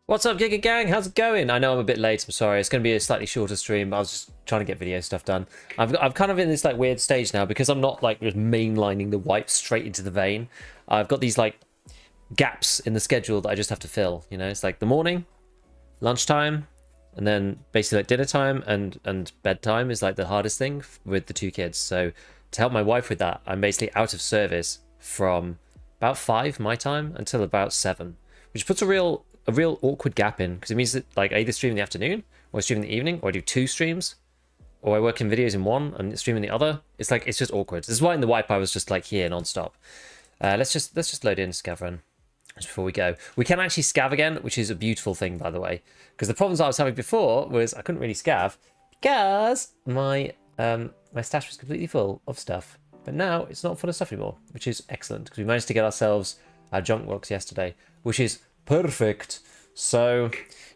What's up, Giga Gang? How's it going? I know I'm a bit late. I'm sorry. It's going to be a slightly shorter stream. I was just trying to get video stuff done. I'm kind of in this like weird stage now because I'm not like just mainlining the wipe straight into the vein. I've got these like gaps in the schedule that I just have to fill. You know, it's like the morning, lunchtime, and then basically like dinner time and bedtime is like the hardest thing with the two kids. So to help my wife with that, I'm basically out of service from about 5 my time until about 7, which puts a real awkward gap in, because it means that like I either stream in the afternoon or I stream in the evening, or I do 2 streams, or I work in videos in one and stream in the other. It's like, it's just awkward. This is why in the wipe I was just like here non-stop. Let's just load in Scav run just before we go. We can actually scav again, which is a beautiful thing, by the way, because the problems I was having before was I couldn't really scav because my my stash was completely full of stuff. But now it's not full of stuff anymore, which is excellent, because we managed to get ourselves our junk box yesterday, which is perfect. So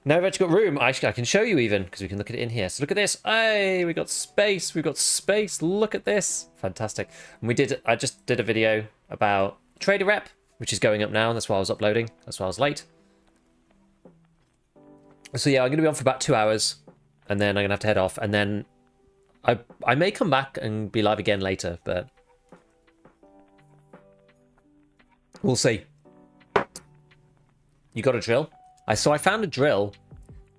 now we've actually got room. Actually, I can show you even, because we can look at it in here. So look at this. Hey, we got space. We've got space. Look at this. Fantastic. And I just did a video about Trader Rep, which is going up now. That's why I was uploading. That's why I was late. So yeah, I'm going to be on for about 2 hours, and then I'm going to have to head off. And then I may come back and be live again later, but we'll see. You got a drill? So I found a drill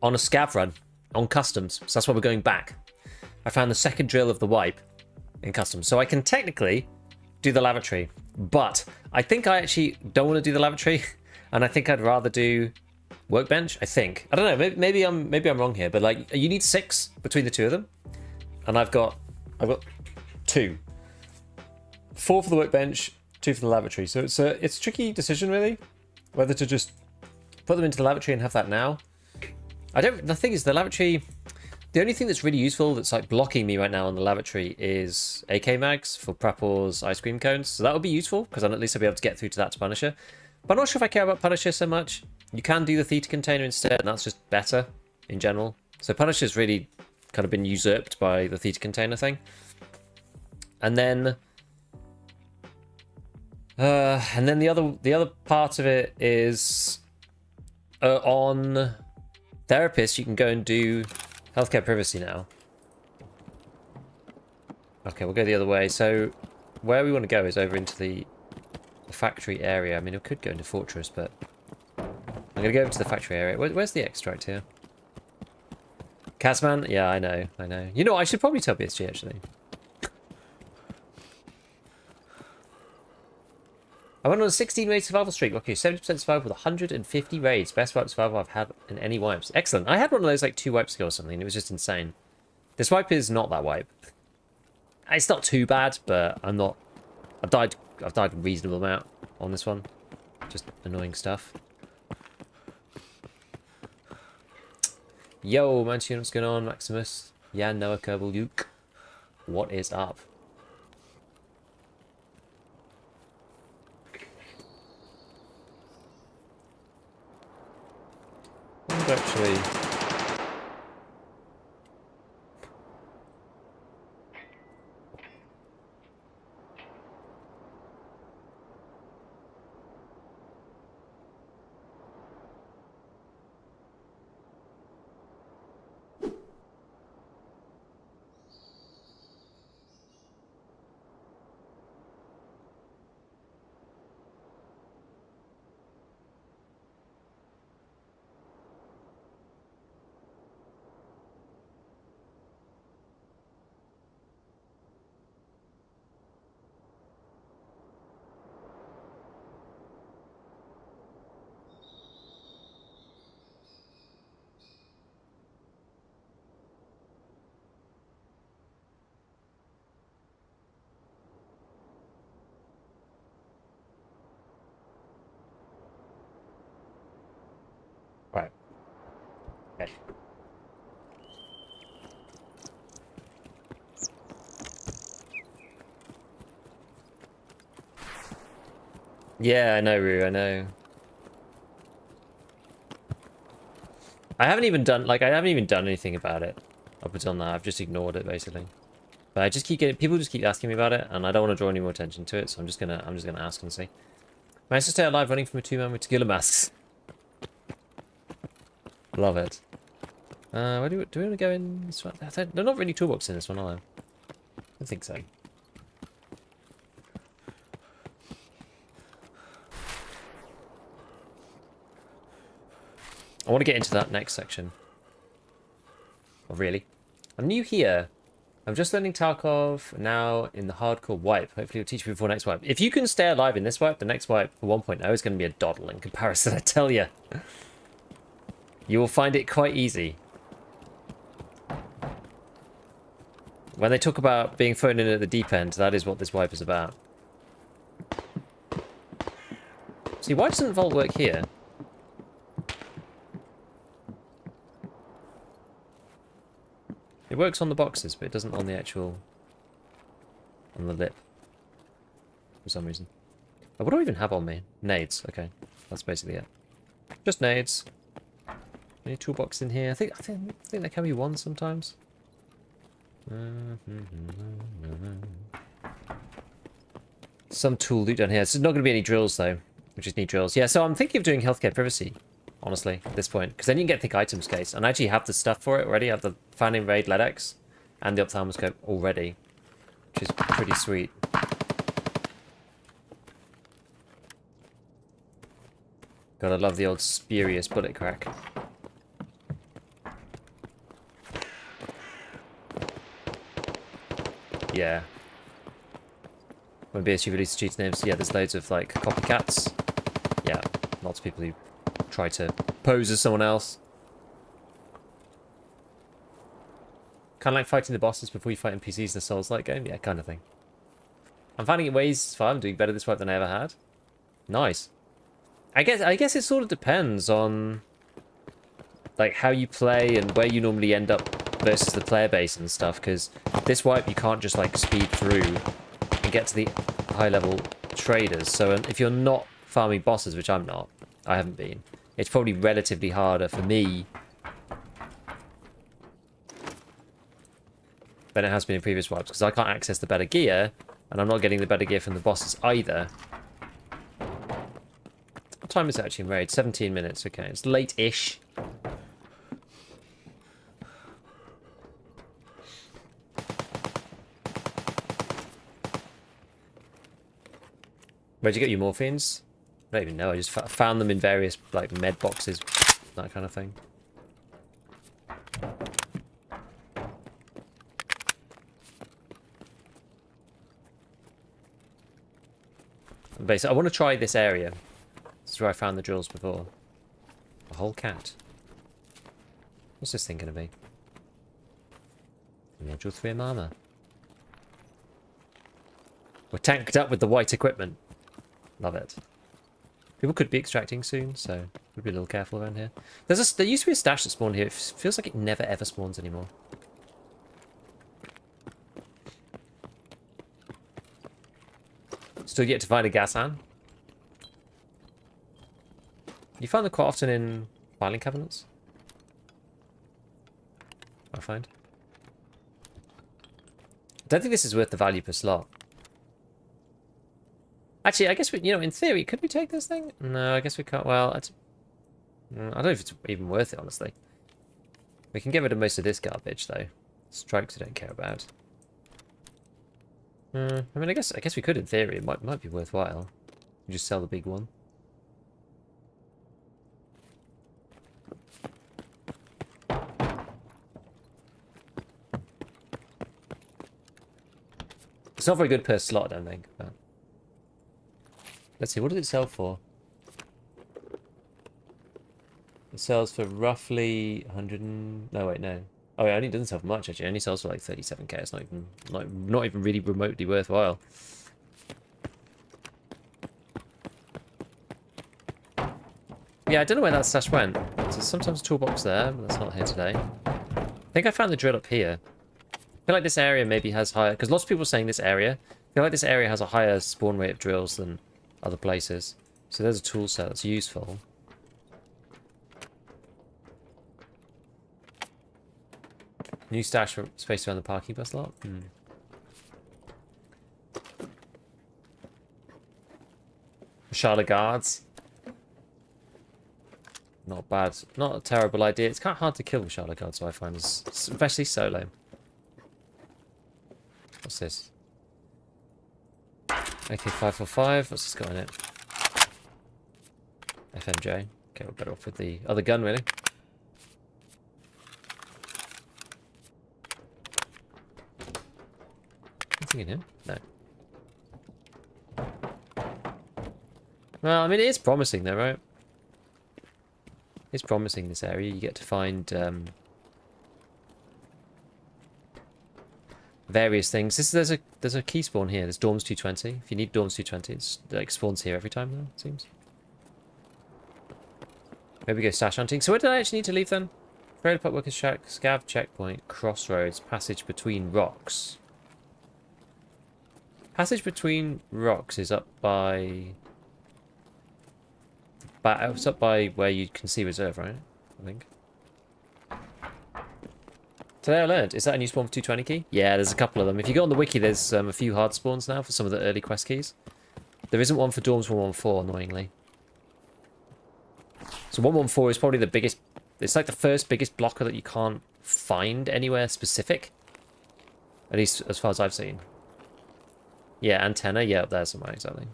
on a scav run on customs, so that's why we're going back. I found the second drill of the wipe in customs, so I can technically do the lavatory, but I think I actually don't want to do the lavatory, and I think I'd rather do workbench. I think, I don't know, maybe I'm wrong here, but like you need 6 between the two of them, and I've got 2, 4 for the workbench, 2 for the lavatory. So it's a tricky decision really, whether to just put them into the lavatory and have that now. The thing is, the lavatory, the only thing that's really useful that's like blocking me right now on the lavatory is AK mags for Prapor's ice cream cones. So that would be useful, because at least I'll be able to get through to that to Punisher. But I'm not sure if I care about Punisher so much. You can do the Theta container instead, and that's just better in general. So Punisher's really kind of been usurped by the Theta container thing. And then the other part of it is on Therapist, you can go and do healthcare privacy now. Okay, we'll go the other way. So where we want to go is over into the factory area. I mean, it could go into Fortress, but I'm going to go over to the factory area. Where's the extract here? Casman? Yeah, I know. You know, I should probably tell BSG, actually. I went on a 16 raid survival streak. Okay, 70% survival with 150 raids. Best wipe survival I've had in any wipes. Excellent. I had one of those like 2 wipes ago or something. It was just insane. This wipe is not that wipe. It's not too bad, but I'm not... I've died a reasonable amount on this one. Just annoying stuff. Yo, Mansion, what's going on? Maximus. Yeah, Noah Kerbal Luke. What is up? Actually, right. Okay. Yeah, I know, Rue, I know. I haven't even done anything about it up until now. I've just ignored it basically. But I just keep getting, people just keep asking me about it, and I don't want to draw any more attention to it, so I'm just gonna ask and see. Managed to stay alive running from a 2-man with tequila masks. Love it. Where do we want to go in this one? There are not really toolboxes in this one, are there? I don't think so. I want to get into that next section. Oh, really? I'm new here. I'm just learning Tarkov now in the hardcore wipe. Hopefully it'll teach me before next wipe. If you can stay alive in this wipe, the next wipe for 1.0 is going to be a doddle in comparison, I tell you. You will find it quite easy. When they talk about being thrown in at the deep end, that is what this wipe is about. See, why doesn't Vault work here? It works on the boxes, but it doesn't on the actual... on the lip. For some reason. Oh, what do I even have on me? Nades. Okay. That's basically it. Just nades. Any toolbox in here? I think there can be one sometimes. Some tool loot down here. So there's not going to be any drills, though. We just need drills. Yeah, so I'm thinking of doing healthcare privacy. Honestly, at this point. Because then you can get thick items case. And I actually have the stuff for it already. I have the Fan Invade LEDX and the ophthalmoscope already. Which is pretty sweet. God, I love the old spurious bullet crack. Yeah. When BSU released cheat names, yeah, there's loads of like copycats. Yeah, lots of people who try to pose as someone else. Kind of like fighting the bosses before you fight NPCs in a Souls-like game? Yeah, kind of thing. I'm finding it ways far. I'm doing better this fight than I ever had. Nice. I guess it sort of depends on like how you play and where you normally end up versus the player base and stuff, because this wipe you can't just like speed through and get to the high level traders. So if you're not farming bosses, which I'm not, I haven't been, it's probably relatively harder for me than it has been in previous wipes, because I can't access the better gear, and I'm not getting the better gear from the bosses either. What time is it actually in raid? 17 minutes, okay. It's late-ish. Where'd you get your morphines? I don't even know, I just found them in various like med boxes, that kind of thing. Basically, I want to try this area. This is where I found the drills before. A whole cat. What's this thing going to be? Module 3 armor. We're tanked up with the white equipment. Love it. People could be extracting soon, so we'll be a little careful around here. There used to be a stash that spawned here. It feels like it never ever spawns anymore. Still yet to find a gas hand. You find them quite often in filing cabinets. I find. I don't think this is worth the value per slot. Actually, I guess we, in theory, could we take this thing? No, I guess we can't. Well, I don't know if it's even worth it, honestly. We can get rid of most of this garbage, though. Strikes we don't care about. I mean, I guess we could in theory. It might be worthwhile. You just sell the big one. It's not very good per slot, I don't think. But... let's see, what does it sell for? It sells for roughly 100 and... no, wait, no. Oh, it only doesn't sell for much, actually. It only sells for like 37k. It's not even really remotely worthwhile. Yeah, I don't know where that stash went. So sometimes a toolbox there, but that's not here today. I think I found the drill up here. I feel like this area maybe has higher... because lots of people are saying this area. I feel like this area has a higher spawn rate of drills than other places. So there's a tool set that's useful. New stash for space around the parking bus lot. Charlotte guards. Not bad. Not a terrible idea. It's kind of hard to kill with Shadow Guard, so I find, especially solo. What's this? AK-545. What's this got in it? FMJ. Okay, we're better off with the other gun, really. Anything in here? No. Well, I mean, it is promising, though, right? It's promising, this area. You get to find various things. There's a key spawn here. There's Dorms 220. If you need Dorms 220, it's like spawns here every time, though, it seems. Maybe go stash hunting. So where did I actually need to leave then? Trailer Park Workers Shack, Scav Checkpoint, Crossroads, Passage Between Rocks. Passage Between Rocks is up by... It's up by where you can see reserve, right? I think. Today I learned. Is that a new spawn for 220 key? Yeah, there's a couple of them. If you go on the wiki, there's a few hard spawns now for some of the early quest keys. There isn't one for Dorms 114, annoyingly. So 114 is probably the biggest... It's like the first biggest blocker that you can't find anywhere specific. At least as far as I've seen. Yeah, antenna. Yeah, up there somewhere, exactly.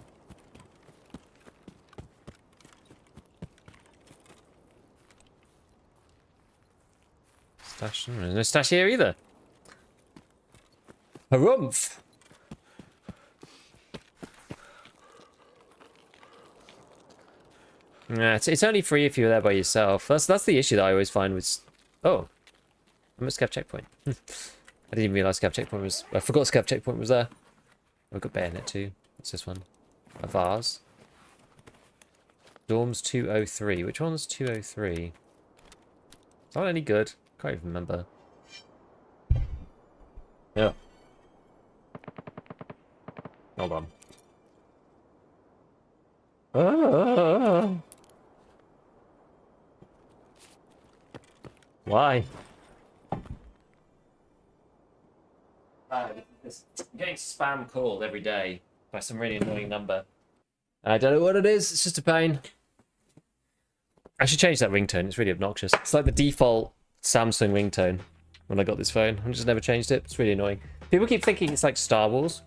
Stash. There's no stash here either. Harumph! Yeah, it's only free if you're there by yourself. That's the issue that I always find with... Oh. I'm at Scav Checkpoint. I didn't even realise Scav Checkpoint was... I forgot Scav Checkpoint was there. I've got Bayonet too. What's this one? A vase. Dorms 203. Which one's 203? Is that any good? Can't even remember. Yeah. Hold on. Why? I'm getting spam called every day by some really annoying number. I don't know what it is. It's just a pain. I should change that ringtone. It's really obnoxious. It's like the default Samsung ringtone when I got this phone. I just never changed it. It's really annoying. People keep thinking it's like Star Wars.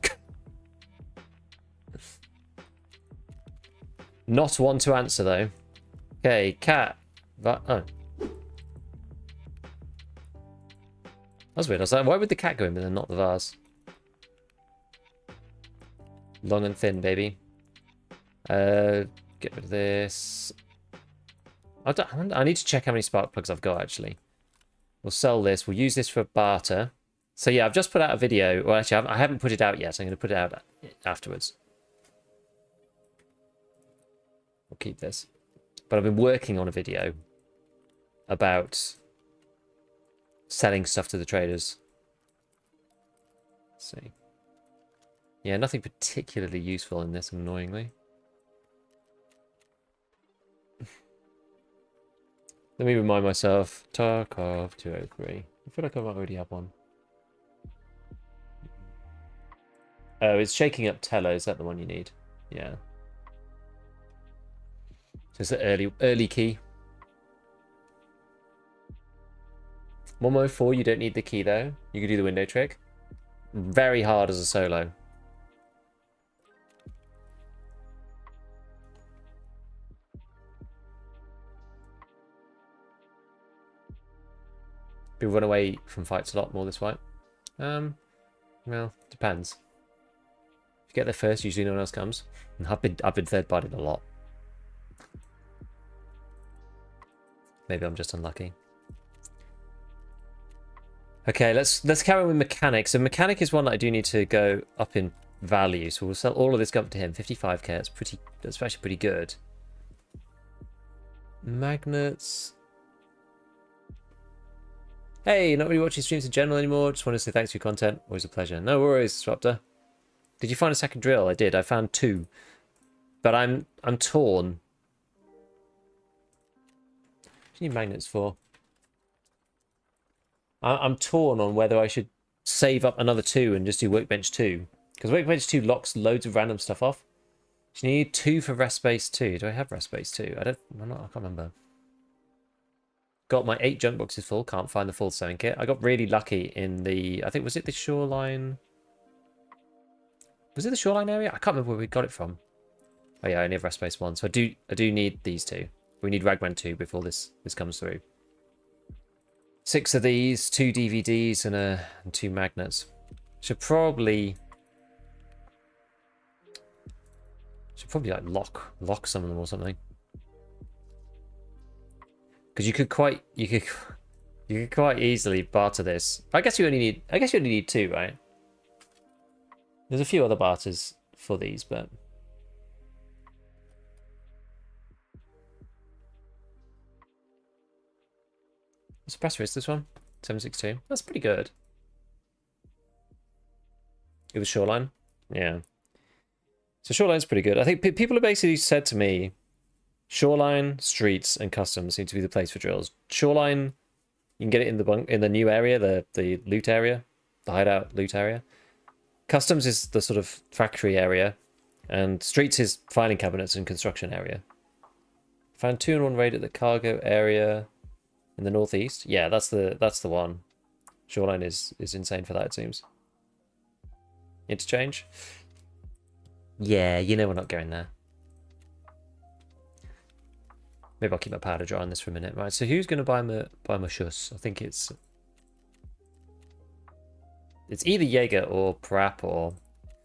Not one to answer, though. Okay, cat. Oh. That's weird. I was like, why would the cat go in but then not the vase? Long and thin, baby. Get rid of this. I need to check how many spark plugs I've got, actually. We'll sell this. We'll use this for barter. So yeah, I've just put out a video. Well, actually, I haven't put it out yet. So I'm going to put it out afterwards. We'll keep this. But I've been working on a video about selling stuff to the traders. Let's see. Yeah, nothing particularly useful in this, annoyingly. Let me remind myself. Tarkov 203. I feel like I might already have one. Oh, it's shaking up Tello. Is that the one you need? Yeah. So it's the early key. 104, you don't need the key though. You can do the window trick. Very hard as a solo. People run away from fights a lot more this way. Well, depends. If you get there first, usually no one else comes. I've been third partied a lot. Maybe I'm just unlucky. Okay, let's carry on with mechanic. So mechanic is one that I do need to go up in value. So we'll sell all of this up to him. 55k. That's actually pretty good. Magnets. Hey, not really watching streams in general anymore. Just wanted to say thanks for your content. Always a pleasure. No worries, Disruptor. Did you find a second drill? I did. I found 2. But I'm torn. What do you need magnets for? I'm torn on whether I should save up another 2 and just do Workbench 2. Because Workbench 2 locks loads of random stuff off. Do you need 2 for Rest Space 2? Do I have Rest Space 2? I can't remember. got my 8 junk boxes full. Can't find the full sewing kit. I got really lucky in the, I think, was it the Shoreline? Was it the Shoreline area? I can't remember where we got it from. Oh yeah, I only have rest space 1. So I do need these 2. We need Ragman 2 before this comes through. 6 of these, 2 DVDs, and 2 magnets. Should probably like lock some of them or something. Because you could quite easily barter this. I guess you only need 2, right? There's a few other barters for these, but suppressor is this one? 762. That's pretty good. It was Shoreline? Yeah. So Shoreline's pretty good. I think people have basically said to me, Shoreline, Streets, and Customs seem to be the place for drills. Shoreline, you can get it in the new area, the loot area, the hideout loot area. Customs is the sort of factory area, and Streets is filing cabinets and construction area. Found 2-in-1 raid at the cargo area in the northeast. Yeah, that's the one. Shoreline is insane for that, it seems. Interchange. Yeah, you know we're not going there. Maybe I'll keep my powder dry on this for a minute. Right, so who's going to buy my shuss? I think it's either Jaeger or Prap or...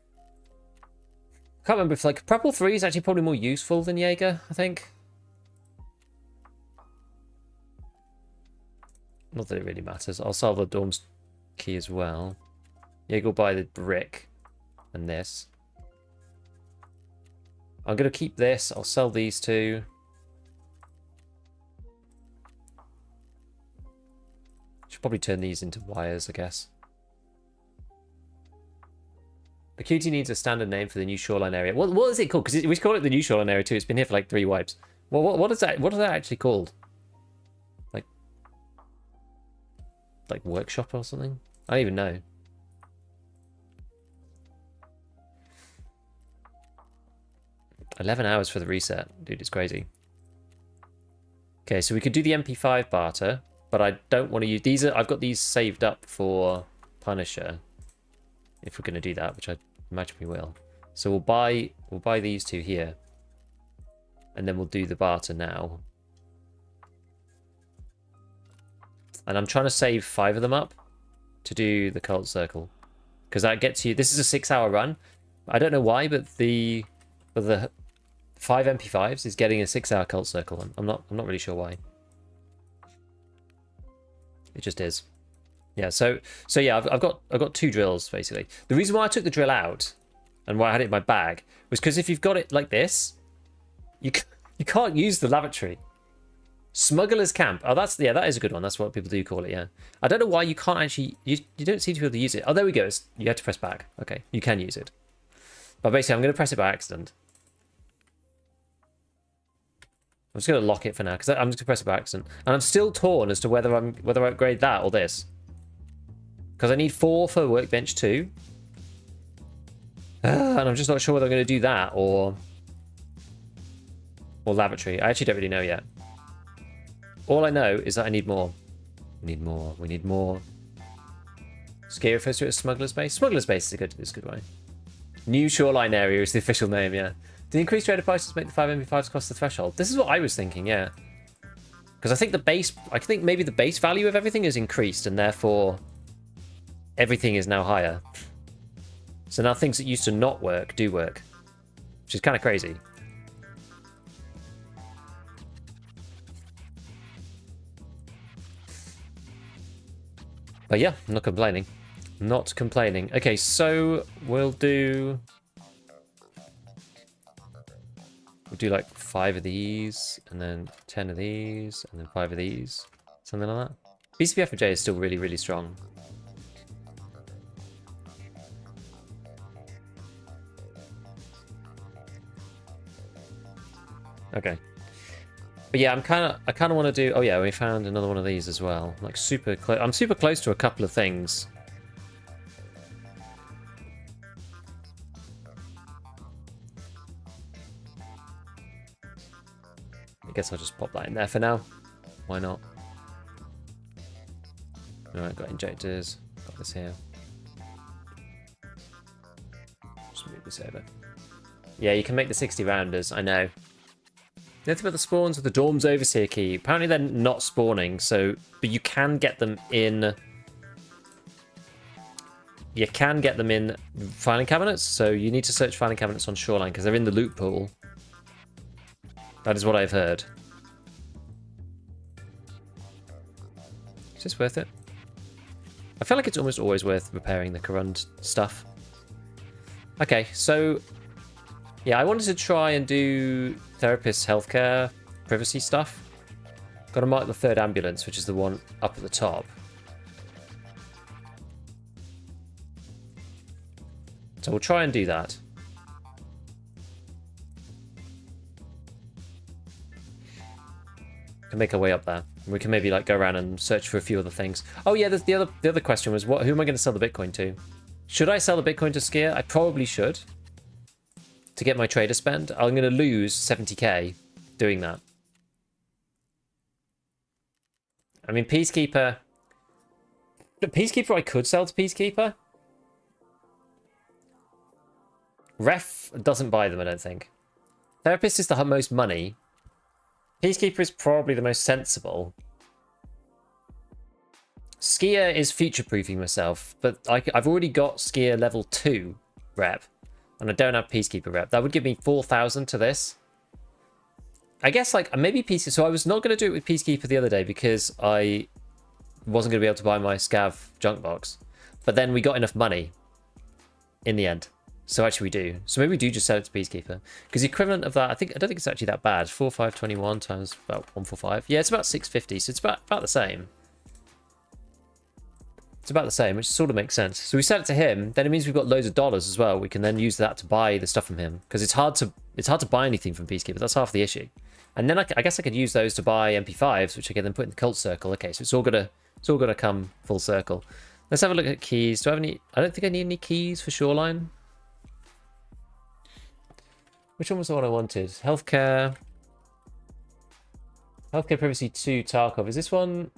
I can't remember if like Prapple 3 is actually probably more useful than Jaeger, I think. Not that it really matters. I'll sell the Dorm's key as well. Jaeger will buy the brick and this. I'm going to keep this. I'll sell these 2. Should probably turn these into wires, I guess. The QT needs a standard name for the new Shoreline area. What is it called? Because we call it the new Shoreline area too. It's been here for like 3 wipes. Well, what is that? What is that actually called? Like workshop or something? I don't even know. $11 hours for the reset. Dude, it's crazy. Okay, so we could do the MP5 barter, but I don't want to use... These are... I've got these saved up for Punisher. If we're going to do that, which I imagine we will. So we'll buy these 2 here. And then we'll do the barter now. And I'm trying to save 5 of them up to do the cult circle. Because that gets you... This is a 6-hour run. I don't know why, but the 5 MP5s is getting a 6-hour cult circle. I'm not really sure why. It just is. Yeah, so yeah, I've got 2 drills basically. The reason why I took the drill out and why I had it in my bag was because if you've got it like this, you can't use the lavatory. Smuggler's Camp. Oh, that is a good one. That's what people do call it, yeah. I don't know why you can't actually... You don't seem to be able to use it. Oh, there we go. You have to press back. Okay, you can use it. But basically, I'm going to press it by accident. I'm just going to lock it for now, because I'm just going to press it by accident. And I'm still torn as to whether I upgrade that or this. Because I need 4 for Workbench 2. And I'm just not sure whether I'm going to do that or Lavatory. I actually don't really know yet. All I know is that I need more. We need more. Scary refers to it as Smuggler's Base. Smuggler's Base is a good way. New Shoreline area is the official name, yeah. The increased trader prices make the 5 MP5s cost the threshold. This is what I was thinking, yeah. Because I think maybe the base value of everything is increased and therefore everything is now higher. So now things that used to not work do work, which is kind of crazy. But yeah, I'm not complaining. Not complaining. Okay, so we'll do like 5 of these, and then 10 of these, and then 5 of these. Something like that. BCPF is still really, really strong. Okay. But yeah, I kind of want to do... Oh yeah, we found another one of these as well. Like super close. I'm super close to a couple of things. I guess I'll just pop that in there for now. Why not? Alright, got injectors. Got this here. Just move this over. Yeah, you can make the 60 rounders, I know. The other thing about the spawns with the Dorm's Overseer key, apparently they're not spawning, but you can get them in... You can get them in filing cabinets, so you need to search filing cabinets on Shoreline because they're in the loot pool. That is what I've heard. Is this worth it? I feel like it's almost always worth repairing the Corund stuff. Okay, so... Yeah, I wanted to try and do therapist healthcare privacy stuff. Got to mark the 3rd ambulance, which is the one up at the top. So we'll try and do that. Can make our way up there. We can maybe like go around and search for a few other things. Oh yeah, the other question was who am I going to sell the Bitcoin to? Should I sell the Bitcoin to Skier? I probably should. To get my trader spend. I'm going to lose 70k doing that. I mean, Peacekeeper... Peacekeeper I could sell to Peacekeeper. Ref doesn't buy them, I don't think. Therapist is the most money. Peacekeeper is probably the most sensible. Skier is future-proofing myself, but I've already got Skier level 2 rep. And I don't have Peacekeeper rep. That would give me 4,000 to this. I guess, like, maybe Peacekeeper... So I was not going to do it with Peacekeeper the other day because I wasn't going to be able to buy my Scav junk box. But then we got enough money in the end. So actually we do. So maybe we do just sell it to Peacekeeper. Because the equivalent of that, I don't think it's actually that bad. 4,521 times about 145. Yeah, it's about 650. So it's about the same. It's about the same, which sort of makes sense. So we sell it to him, then it means we've got loads of dollars as well. We can then use that to buy the stuff from him. Because it's hard to buy anything from Peacekeeper. That's half the issue. And then I guess I could use those to buy MP5s, which I can then put in the cult circle. Okay, so it's all gonna come full circle. Let's have a look at keys. Do I have any? I don't think I need any keys for Shoreline. Which one was the one I wanted? Healthcare. Healthcare Privacy 2 Tarkov. Is this one?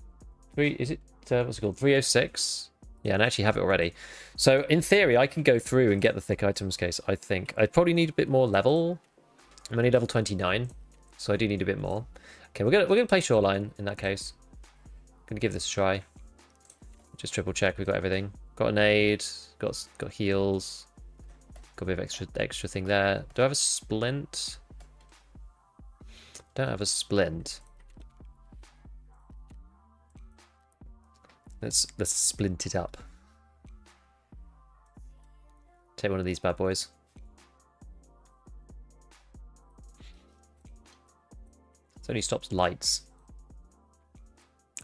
Is it? What's it called? 306. Yeah, and I actually have it already. So in theory, I can go through and get the thick items case. I think I probably need a bit more level. I'm only level 29, so I do need a bit more. Okay, we're gonna play Shoreline in that case. Gonna give this a try. Just triple check we got everything. Got an aid. Got heals. Got a bit of extra thing there. Do I have a splint? Don't have a splint. Let's splint it up. Take one of these bad boys. It only stops lights.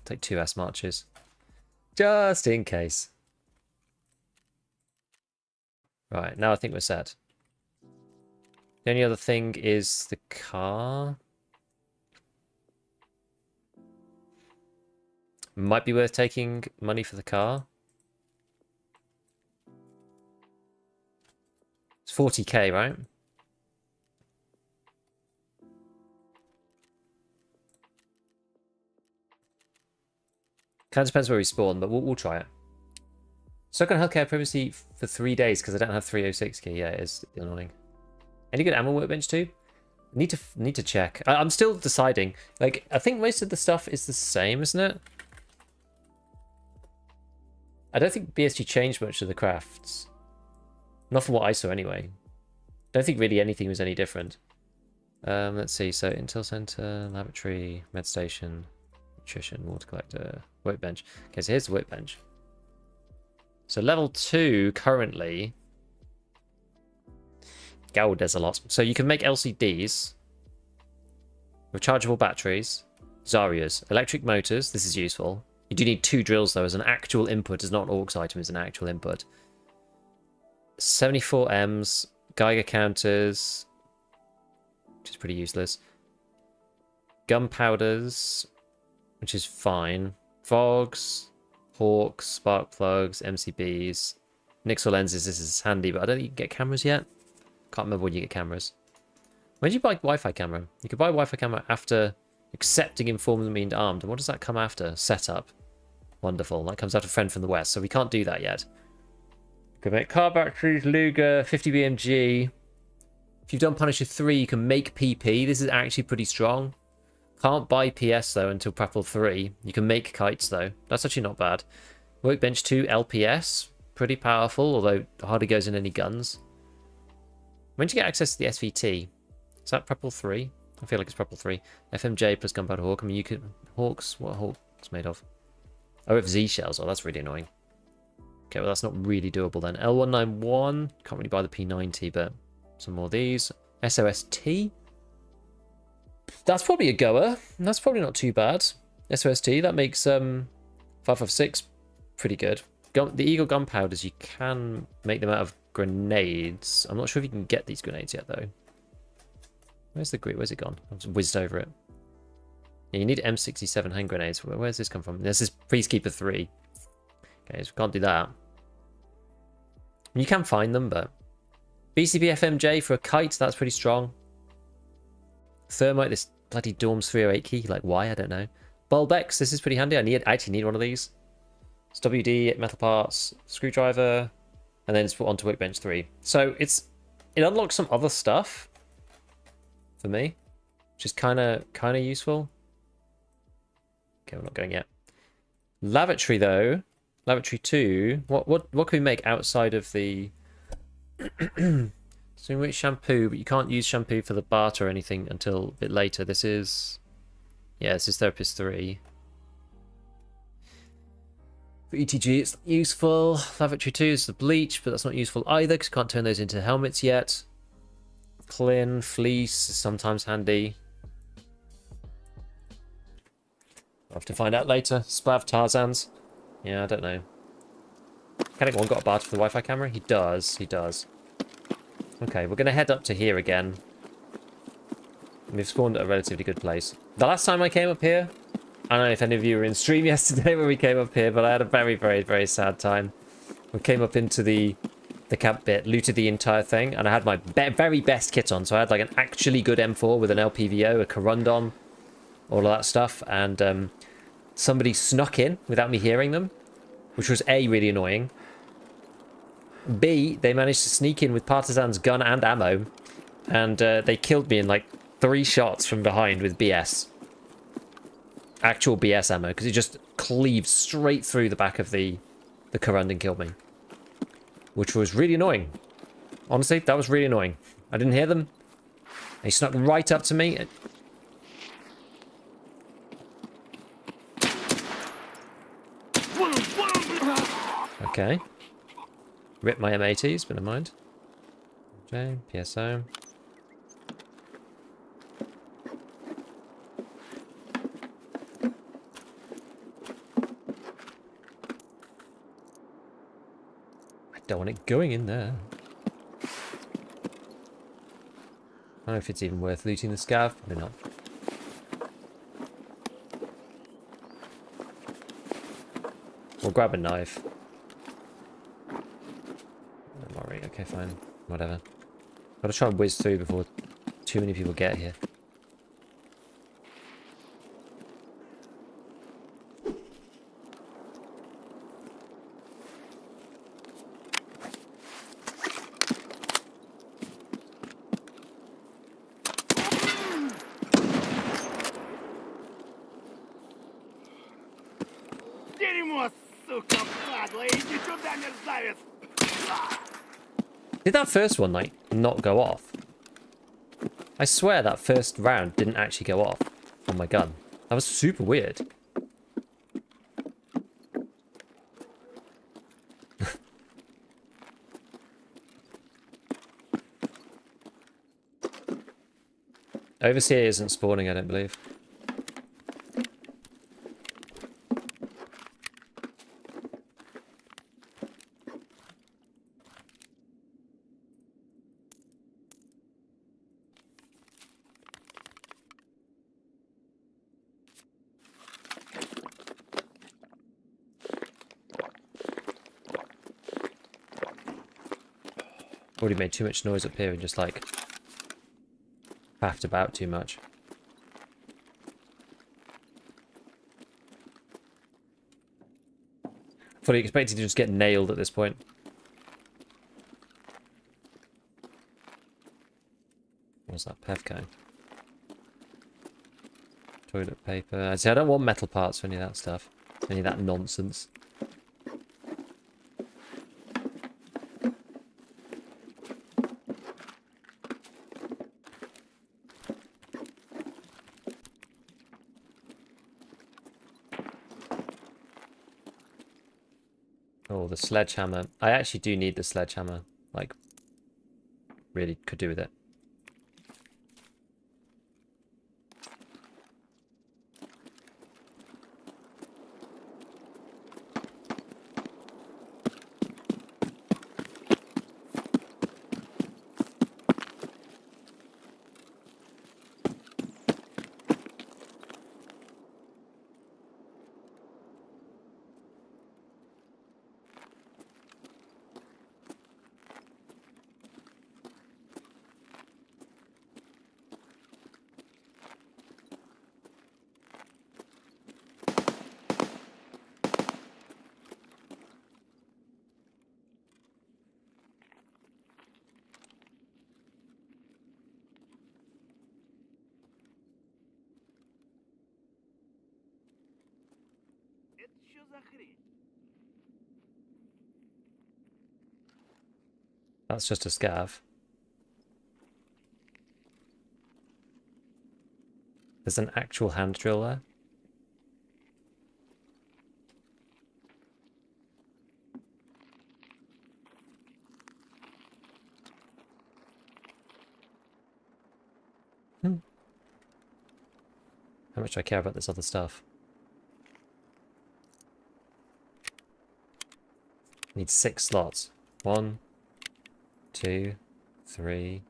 Take 2 S marches. Just in case. Right, now I think we're set. The only other thing is the car. Might be worth taking money for the car. It's 40k, right? Kind of depends where we spawn, but we'll try it. Stuck on healthcare privacy for 3 days because I don't have 306 key. Yeah, it is annoying. Any good ammo workbench too? Need to check. I'm still deciding. Like, I think most of the stuff is the same, isn't it? I don't think BSG changed much of the crafts. Not from what I saw anyway. Don't think really anything was any different. Let's see. So Intel Center, Laboratory, Med Station, Nutrition, Water Collector, Workbench. Okay, so here's the workbench. So level 2 currently. God, there's a lot. So you can make LCDs. Rechargeable batteries. Zarias. Electric motors. This is useful. You do need 2 drills though as an actual input. It's not an AUX item, it's an actual input. 74 Ms, Geiger counters, which is pretty useless. Gunpowders, which is fine. Fogs, Hawks, spark plugs, MCBs, Nixel lenses. This is handy, but I don't think you can get cameras yet. Can't remember when you get cameras. When did you buy Wi-Fi camera? You could buy Wi-Fi camera after accepting informed and armed. And what does that come after? Setup. Wonderful. That comes out a friend from the west, so we can't do that yet. Can make car batteries, Luger, 50 BMG. If you've done Punisher 3, you can make PP. This is actually pretty strong. Can't buy PS, though, until Prapple 3. You can make kites, though. That's actually not bad. Workbench 2, LPS. Pretty powerful, although hardly goes in any guns. When do you get access to the SVT? Is that Prapple 3? I feel like it's Prapple 3. FMJ plus Gunpowder Hawk. I mean, you could... Hawks? What are Hawks made of? Oh, with Z shells. Oh, that's really annoying. Okay, well, that's not really doable then. L191. Can't really buy the P90, but some more of these. SOST. That's probably a goer. That's probably not too bad. SOST, that makes 556 pretty good. The Eagle gunpowders, you can make them out of grenades. I'm not sure if you can get these grenades yet, though. Where's the grid? Where's it gone? I've whizzed over it. Yeah, you need M67 hand grenades. Where's this come from? This is Peacekeeper 3. Okay, so we can't do that. You can find them, but... BCP FMJ for a kite, that's pretty strong. Thermite, this bloody Dorms 308 key. Like, why? I don't know. Bulbex, this is pretty handy. I actually need one of these. It's WD, metal parts, screwdriver, and then it's put onto Workbench 3. So it unlocks some other stuff for me, which is kind of useful. Okay, we're not going yet. Lavatory though, Lavatory 2. What can we make outside of the? So we make shampoo, but you can't use shampoo for the barter or anything until a bit later. This is Therapist 3. For ETG, it's useful. Lavatory 2 is the bleach, but that's not useful either because you can't turn those into helmets yet. Clin, fleece is sometimes handy. I'll have to find out later. Splav Tarzans. Yeah, I don't know. Mechanic 1 got a barter for the Wi-Fi camera? He does. Okay, we're going to head up to here again. We've spawned at a relatively good place. The last time I came up here, I don't know if any of you were in stream yesterday when we came up here, but I had a very, very, very sad time. We came up into the camp bit, looted the entire thing, and I had my very best kit on. So I had like an actually good M4 with an LPVO, a Corundon, all of that stuff, and somebody snuck in without me hearing them, which was A, really annoying. B, they managed to sneak in with Partisan's gun and ammo, and they killed me in like 3 shots from behind with BS. Actual BS ammo, because it just cleaved straight through the back of the Corund and killed me. Which was really annoying. Honestly, that was really annoying. I didn't hear them. They snuck right up to me. Okay. Rip my M80s, but never mind. Okay, PSO. Don't want it going in there. I don't know if it's even worth looting the scav. Probably not. We'll grab a knife. Don't worry. Okay, fine. Whatever. Gotta try and whiz through before too many people get here. Did that first one, like, not go off? I swear that first round didn't actually go off on my gun. That was super weird. Overseer isn't spawning, I don't believe. Already made too much noise up here and just like faffed about too much. Fully expecting to just get nailed at this point. What's that Pevco? Toilet paper. I say I don't want metal parts for any of that stuff. Any of that nonsense. Oh, the sledgehammer. I actually do need the sledgehammer. Like, really could do with it. That's just a scav. There's an actual hand drill there. How much do I care about this other stuff? Need 6 slots. 1, 2, 3,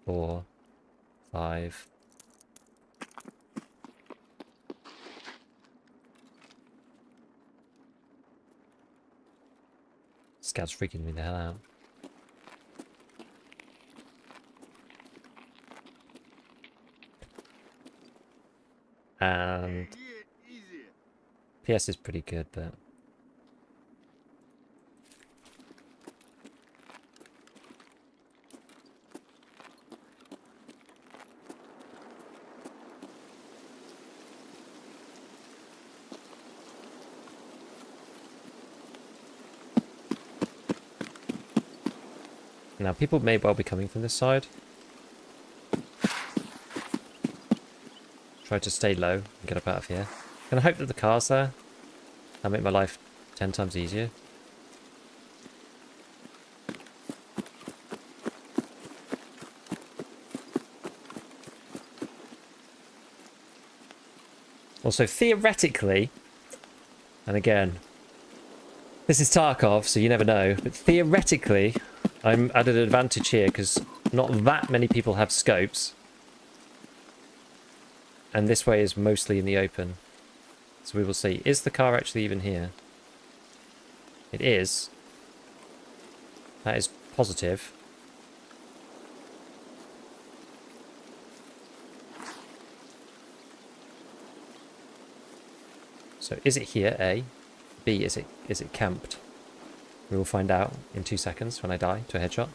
4, 5. Scav's freaking me the hell out. And PS is pretty good, but now people may well be coming from this side. Try to stay low and get up out of here. And I hope that the car's there. That'll make my life 10 times easier. Also, theoretically, and again, this is Tarkov, so you never know, but theoretically, I'm at an advantage here because not that many people have scopes. And this way is mostly in the open. So we will see. Is the car actually even here? It is. That is positive. So is it here, A? B, is it camped? We will find out in 2 seconds when I die to a headshot.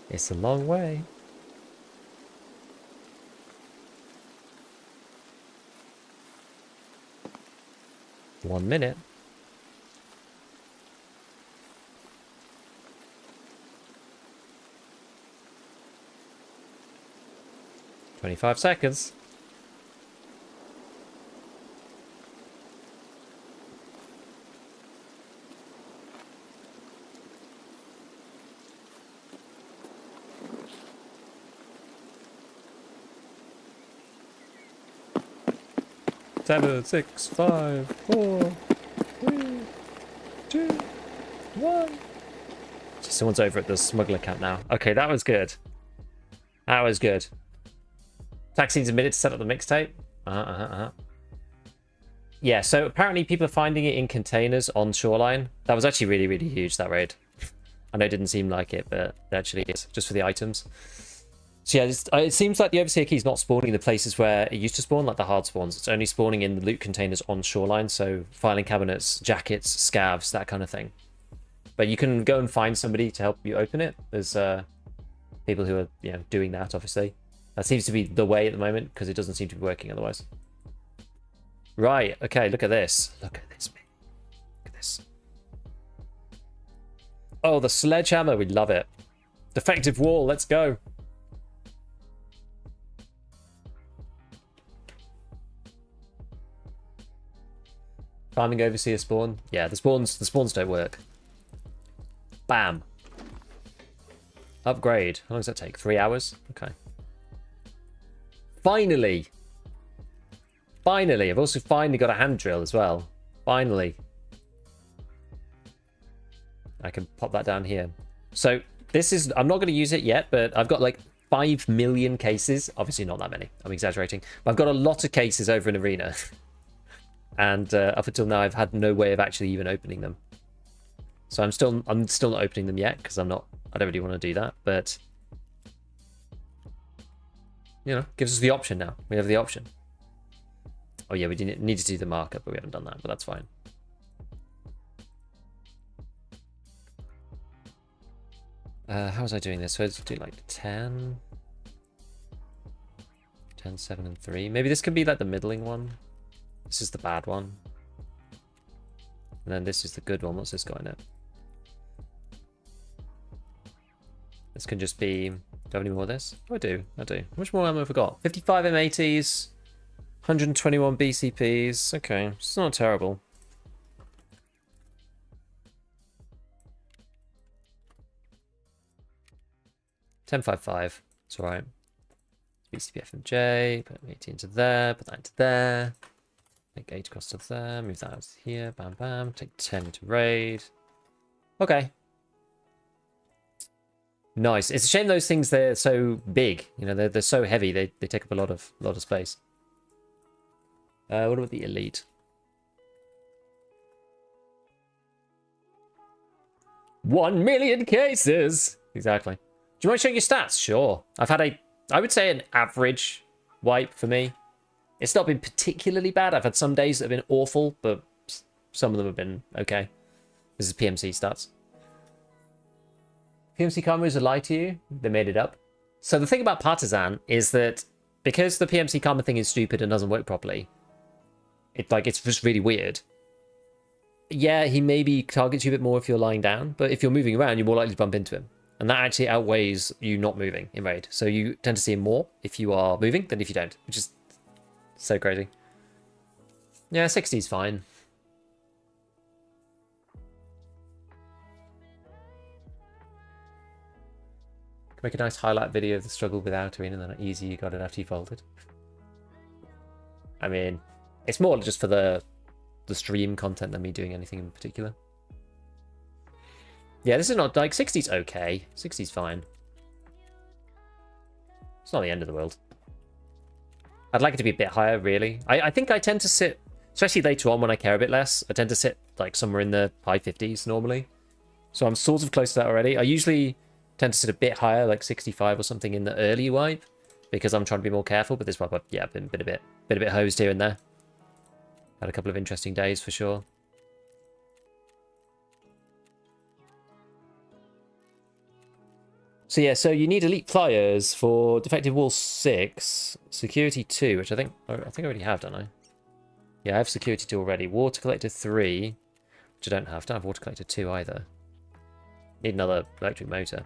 It's a long way. One minute. $25 seconds. Seven, 6, 5, 4, 3, 2, 1. Just Someone's over at the smuggler camp now. Okay, that was good. That was good. Taxine's a minute to set up the mixtape. Yeah, so apparently people are finding it in containers on Shoreline. That was actually really, really huge, that raid. I know it didn't seem like it, but it actually is, just for the items. So yeah, it seems like the Overseer key is not spawning in the places where it used to spawn, like the hard spawns. It's only spawning in the loot containers on Shoreline, so filing cabinets, jackets, scavs, that kind of thing. But you can go and find somebody to help you open it. There's people who are doing that, obviously. That seems to be the way at the moment, because it doesn't seem to be working otherwise. Right, okay, look at this. Look at this, man. Look at this. Oh, the sledgehammer, we love it. Defective wall, let's go. Farming Overseer spawn. Yeah, the spawns don't work. Bam. Upgrade. How long does that take? 3 hours? Okay. Finally. Finally. I've also finally got a hand drill as well. Finally. I can pop that down here. So this is, I'm not going to use it yet, but I've got like 5 million cases. Obviously not that many. I'm exaggerating. But I've got a lot of cases over in Arena. And up until now, I've had no way of actually even opening them. So I'm still not opening them yet because I don't really want to do that. But gives us the option now. We have the option. Oh yeah, we need to do the markup, but we haven't done that. But that's fine. How was I doing this? So let's do like 10, 10, 7, and 3. Maybe this could be like the middling one. This is the bad one. And then this is the good one. What's this got in it? This can just be... Do I have any more of this? Oh, I do. I do. How much more ammo have I got? 55 M80s. 121 BCPs. Okay. It's not terrible. $10.55. It's alright. BCP FMJ. Put M80 into there. Put that into there. Make 8 across to there, move that out to here, bam bam, take 10 to raid. Okay. Nice. It's a shame those things, they're so big. They're so heavy, they take up a lot of space. What about the elite? 1 million cases! Exactly. Do you mind showing your stats? Sure. I've had I would say an average wipe for me. It's not been particularly bad. I've had some days that have been awful, but some of them have been okay. This is PMC stats. PMC karma is a lie to you. They made it up. So the thing about Partisan is that because the PMC karma thing is stupid and doesn't work properly, it's just really weird. Yeah, he maybe targets you a bit more if you're lying down, but if you're moving around, you're more likely to bump into him. And that actually outweighs you not moving in raid. So you tend to see him more if you are moving than if you don't, which is so crazy. Yeah, 60 is fine. Make a nice highlight video of the struggle without Arena and how easy you got it after you folded. I mean, it's more just for the stream content than me doing anything in particular. Yeah, this is not like 60's okay. 60's fine. It's not the end of the world. I'd like it to be a bit higher, really. I think I tend to sit, especially later on when I care a bit less, I tend to sit like somewhere in the high 50s normally. So I'm sort of close to that already. I usually tend to sit a bit higher, like 65 or something in the early wipe, because I'm trying to be more careful. But this wipe, yeah, been a bit hosed here and there. Had a couple of interesting days for sure. So yeah, so you need elite pliers for defective wall 6, security 2, which I think I already have, don't I? Yeah, I have security 2 already. Water collector 3, which I don't have. Don't have water collector 2 either. Need another electric motor.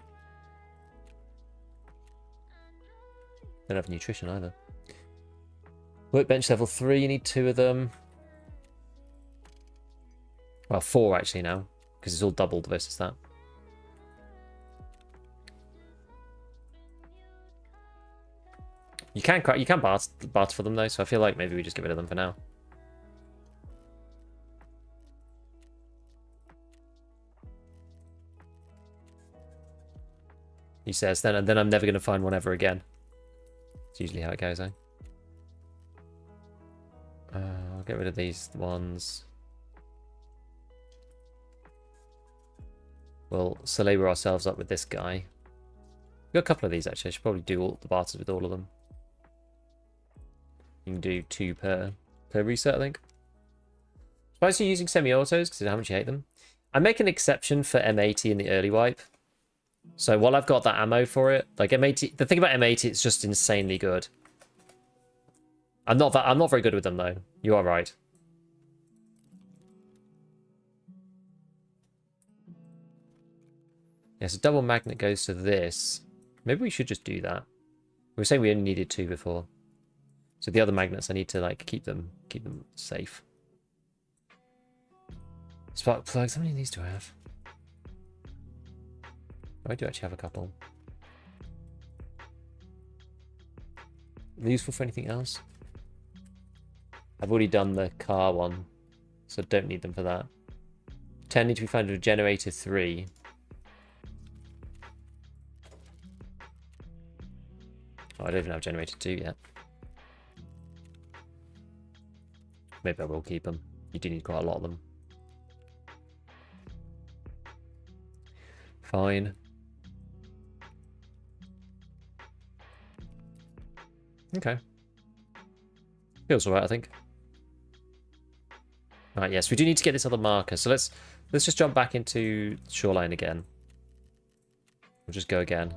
Don't have nutrition either. Workbench level 3, you need 2 of them. Well, 4 actually now, because it's all doubled versus that. You can barter for them though, so I feel like maybe we just get rid of them for now. he says. Then I'm never going to find one ever again. It's usually how it goes, eh? I'll get rid of these ones. We'll labor ourselves up with this guy. We've got a couple of these, actually. I should probably do all the barters with all of them. You can do 2 per reset, I think. Suppose you're using semi-autos because of how much you hate them. I make an exception for M80 in the early wipe. So while I've got that ammo for it, like M80, the thing about M80, it's just insanely good. I'm not very good with them though. You are right. Yeah, so double magnet goes to this. Maybe we should just do that. We were saying we only needed 2 before. So the other magnets, I need to like keep them safe. Spark plugs, how many of these do I have? I do actually have a couple. Are they useful for anything else? I've already done the car one, so don't need them for that. 10 need to be found with generator 3. Oh, I don't even have generator 2 yet. Maybe I will keep them. You do need quite a lot of them. Fine. Okay. Feels alright, I think. Right, yes, we do need to get this other marker. So let's just jump back into Shoreline again. We'll just go again.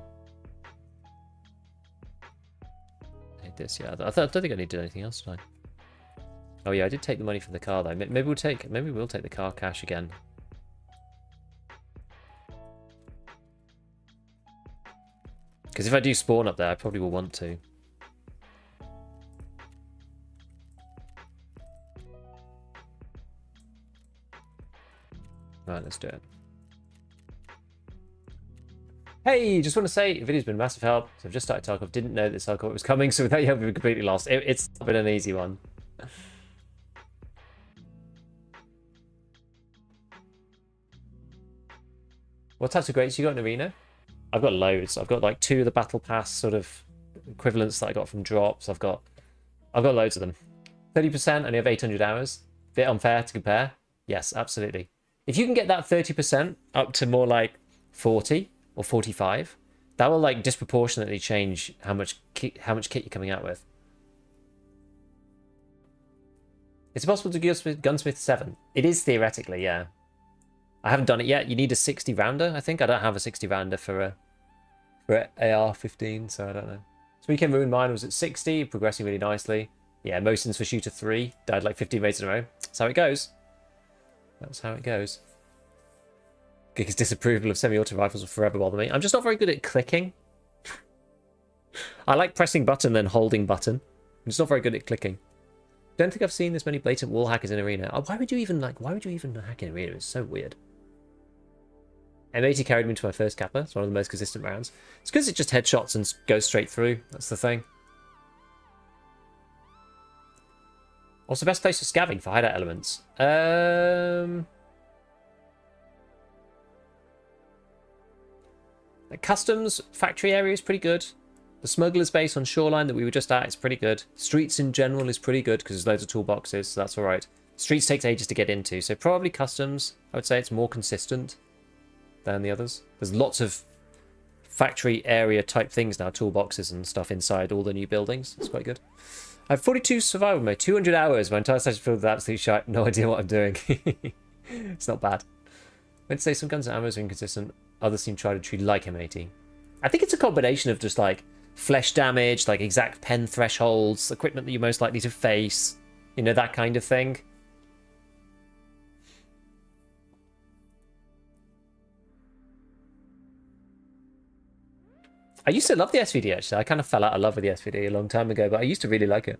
Hate this, yeah. I don't think I need to do anything else tonight. Oh yeah, I did take the money from the car though. Maybe we'll take the car cash again. Because if I do spawn up there, I probably will want to. Right, let's do it. Hey, just want to say, the video's been a massive help. So I've just started Tarkov, didn't know that Tarkov was coming, so without you, I've been completely lost. It's been an easy one. What types of crates you got in Arena? I've got loads. I've got like 2 of the Battle Pass sort of equivalents that I got from drops. I've got loads of them. 30%, only have 800 hours. Bit unfair to compare. Yes, absolutely. If you can get that 30% up to more like 40 or 45, that will like disproportionately change how much kit you're coming out with. It's possible to gunsmith 7. It is theoretically, yeah. I haven't done it yet. You need a 60 rounder, I think. I don't have a 60 rounder for AR-15, so I don't know. So Weekend Ruin mine was at 60, progressing really nicely. Yeah, Mosins for shooter 3, died like 15 mates in a row. That's how it goes. That's how it goes. Giga's disapproval of semi-auto rifles will forever bother me. I'm just not very good at clicking. I like pressing button then holding button. I'm just not very good at clicking. Don't think I've seen this many blatant wall hackers in Arena. Oh, why would you even hack in Arena? It's so weird. M80 carried me to my first Kappa. It's one of the most consistent rounds. It's because it just headshots and goes straight through. That's the thing. What's the best place for scavving for hideout elements? The customs factory area is pretty good. The smuggler's base on Shoreline that we were just at is pretty good. Streets in general is pretty good because there's loads of toolboxes, so that's alright. Streets takes ages to get into, so probably customs. I would say it's more consistent than the others. There's lots of factory area type things now, toolboxes and stuff inside all the new buildings. It's quite good. I have 42 survival mode, 200 hours. My entire session filled with absolute shite. No idea what I'm doing. It's not bad. I would say some guns and ammo are inconsistent. Others seem tried and true like M80. I think it's a combination of just like flesh damage, like exact pen thresholds, equipment that you're most likely to face, you know, that kind of thing. I used to love the SVD, actually. I kind of fell out of love with the SVD a long time ago, but I used to really like it.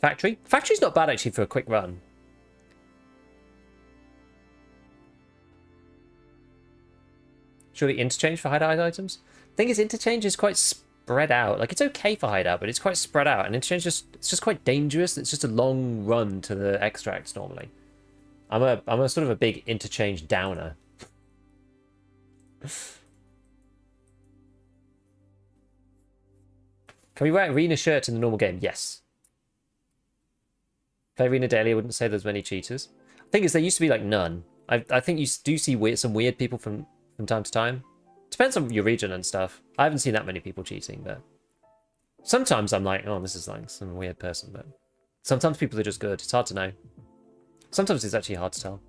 Factory? Factory's not bad, actually, for a quick run. Surely interchange for hideout items? Thing is, interchange is quite spread out. Like, it's okay for hideout, but it's quite spread out. And interchange it's just quite dangerous. It's just a long run to the extracts normally. I'm a sort of a big interchange downer. Can we wear arena shirts in the normal game? Yes. Play arena daily. I wouldn't say there's many cheaters. The thing is, there used to be like none. I think you do see some weird people from time to time. Depends on your region and stuff. I haven't seen that many people cheating, but sometimes I'm like, oh, this is like some weird person. But sometimes people are just good. It's hard to know. Sometimes it's actually hard to tell.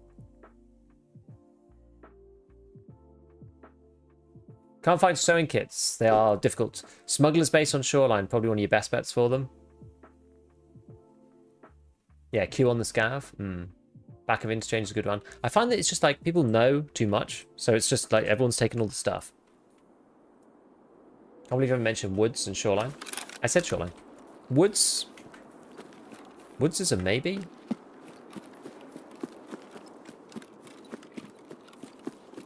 Can't find sewing kits. They are difficult. Smuggler's Base on Shoreline, probably one of your best bets for them. Yeah, Q on the Scav. Back of interchange is a good one. I find that it's just like people know too much. So it's just like everyone's taking all the stuff. I believe I mentioned Woods and Shoreline. I said Shoreline. Woods. Woods is a maybe.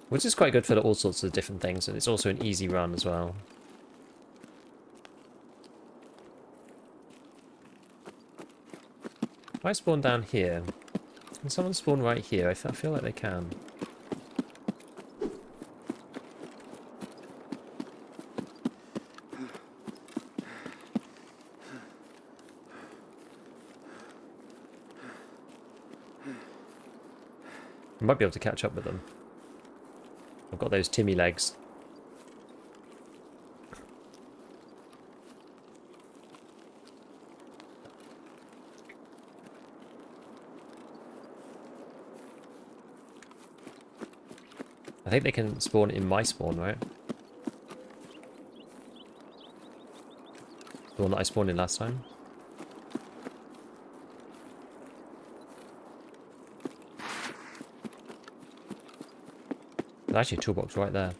Which is quite good for all sorts of different things, and it's also an easy run as well. If I spawn down here, can someone spawn right here? I feel like they can. I might be able to catch up with them. I've got those Timmy legs. I think they can spawn in my spawn, right? The one that I spawned in last time. There's actually a toolbox right there.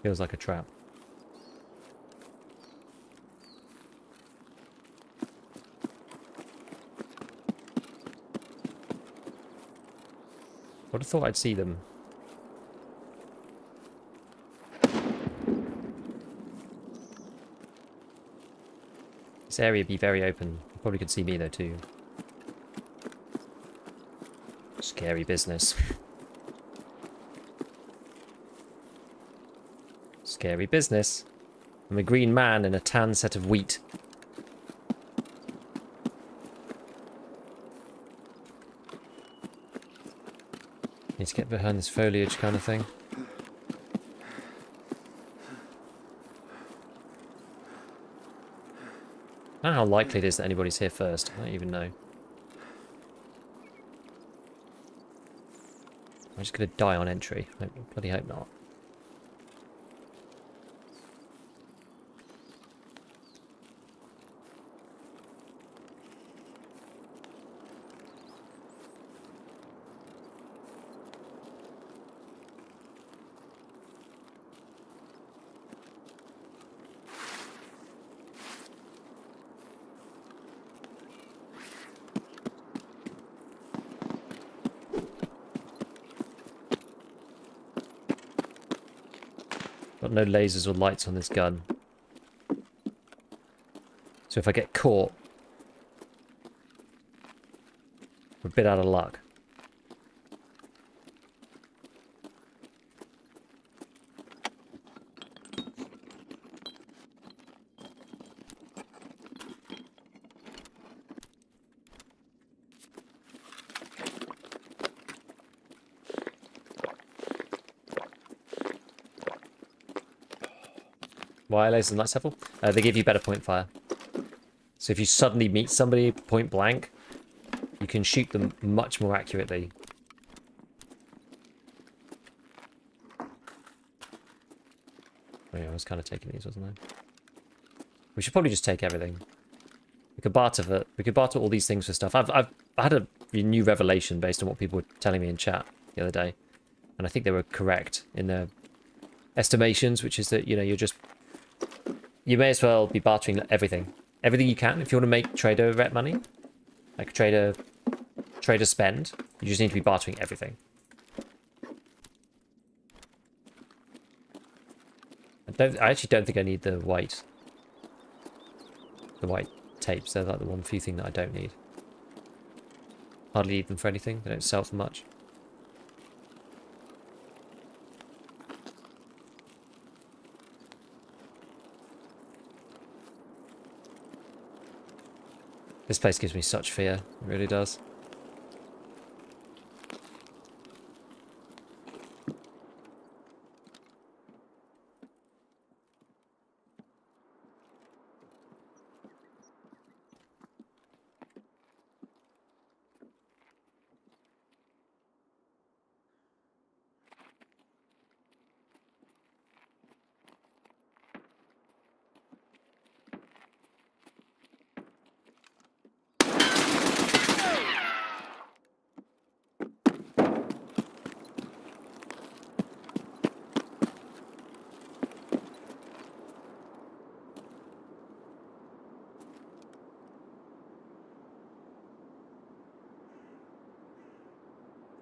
Feels like a trap. Would have thought I'd see them. This area would be very open. You probably could see me though too. Scary business. Scary business. I'm a green man in a tan set of wheat. Need to get behind this foliage kind of thing. I don't know how likely it is that anybody's here first. I don't even know. I'm just going to die on entry. I bloody hope not. Got no lasers or lights on this gun. So if I get caught, we're a bit out of luck. Why lasers and lights helpful? They give you better point fire. So if you suddenly meet somebody point blank, you can shoot them much more accurately. Oh yeah, I was kind of taking these, wasn't I? We should probably just take everything. We could barter all these things for stuff. I've had a new revelation based on what people were telling me in chat the other day, and I think they were correct in their estimations, which is that, you know, you may as well be bartering everything you can. If you want to make trader rep money, like trader spend, you just need to be bartering everything. I actually don't think I need the white tapes. They're like the one few thing that I don't need. Hardly need them for anything. They don't sell for much. This place gives me such fear. It really does.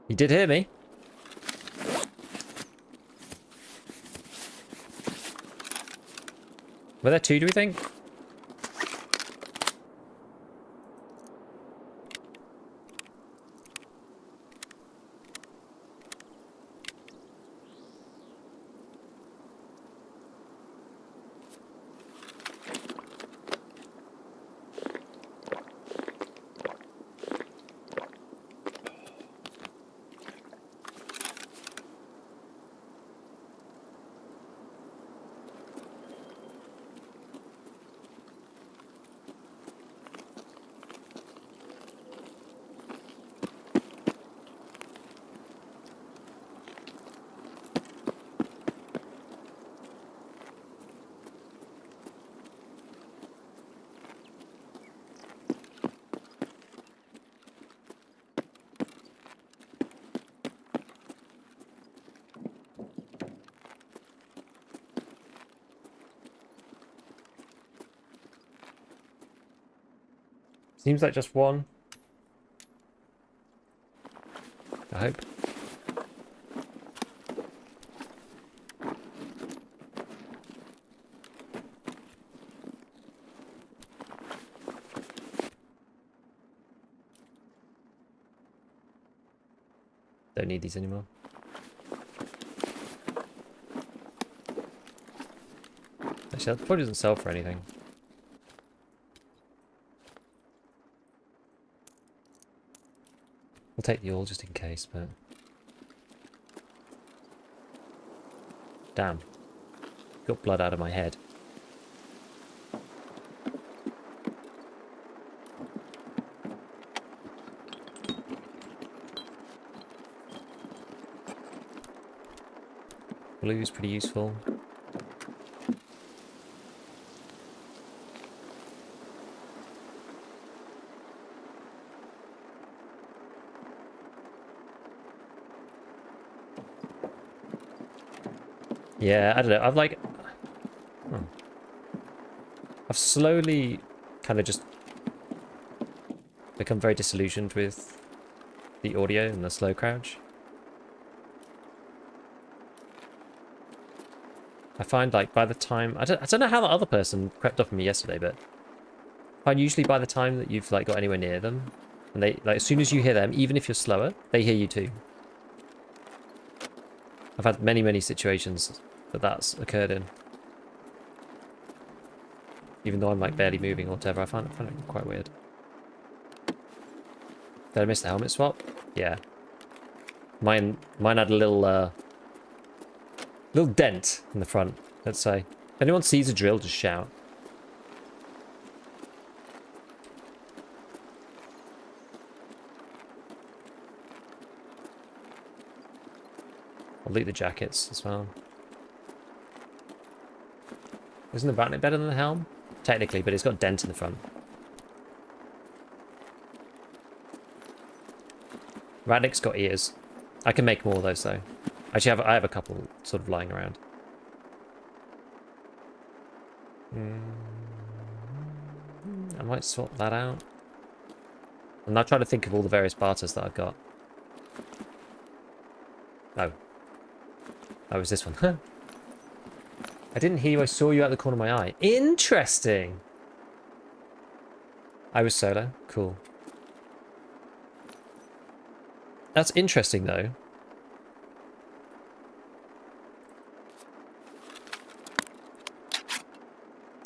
You did hear me. Were there two, do we think? Seems like just one. I hope. Don't need these anymore. Actually, that probably doesn't sell for anything. We'll take the all just in case, but... Damn. Got blood out of my head. Blue's pretty useful. Yeah, I don't know. I've slowly kind of just become very disillusioned with the audio and the slow crouch. I find like by the time I don't know how the other person crept up on me yesterday, but I find usually by the time that you've like got anywhere near them, and they like as soon as you hear them, even if you're slower, they hear you too. I've had many situations that that's occurred in. Even though I'm like barely moving or whatever, I find it quite weird. Did I miss the helmet swap? Yeah. Mine had a little dent in the front, let's say. If anyone sees a drill, just shout. I'll loot the jackets as well. Isn't the backnet better than the helm? Technically, but it's got a dent in the front. Radnick's got ears. I can make more of those though. Actually, I have a couple sort of lying around. I might swap that out. I'm now trying to think of all the various barters that I've got. Oh. Oh, it was this one. I didn't hear you. I saw you out the corner of my eye. Interesting. I was solo. Cool. That's interesting, though.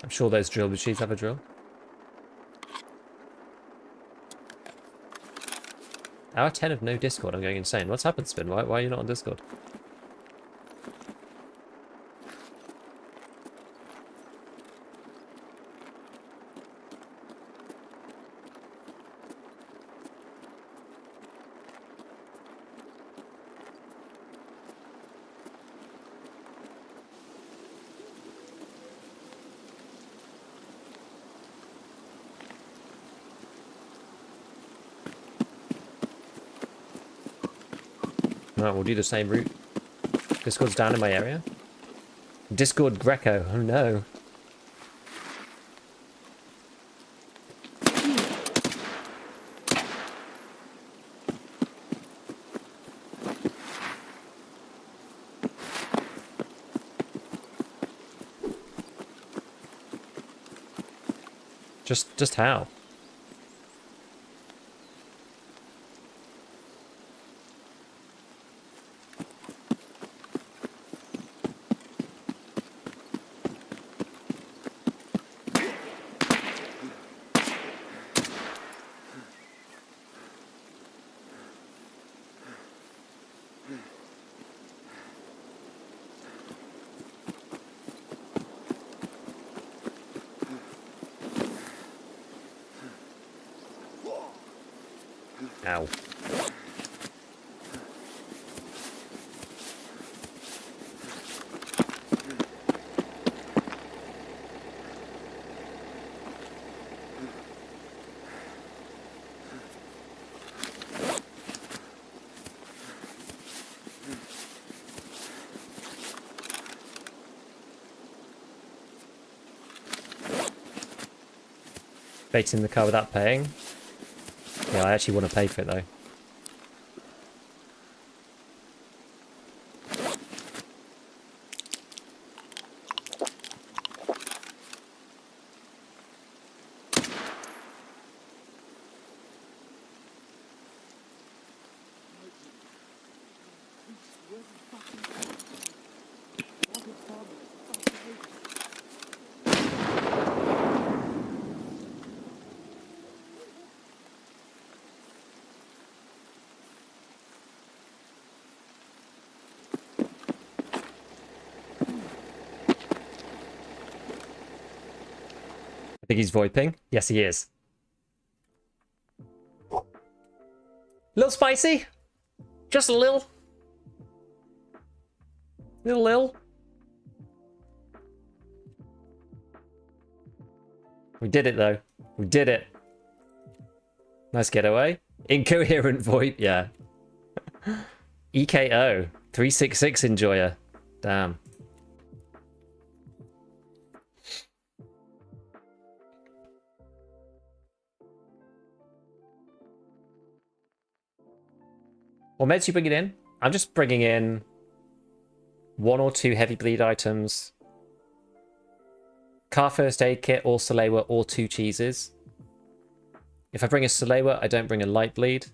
I'm sure those drill machines have a drill. Hour 10 of no Discord. I'm going insane. What's happened, Spin? Why are you not on Discord? Alright, we'll do the same route. Discord's down in my area. Discord Greco. Oh no. Just how? Ow. Baiting the car without paying. Yeah, I actually want to pay for it though. I think he's VoIPing. Yes, he is. Little spicy? Just a little? Little? We did it, though. We did it. Nice getaway. Incoherent VoIP, yeah. EKO. 366 enjoyer. Damn. What meds you bring it in? I'm just bringing in 1 or 2 heavy bleed items, car first aid kit or Salewa or 2 cheeses. If I bring a Salewa, I don't bring a light bleed.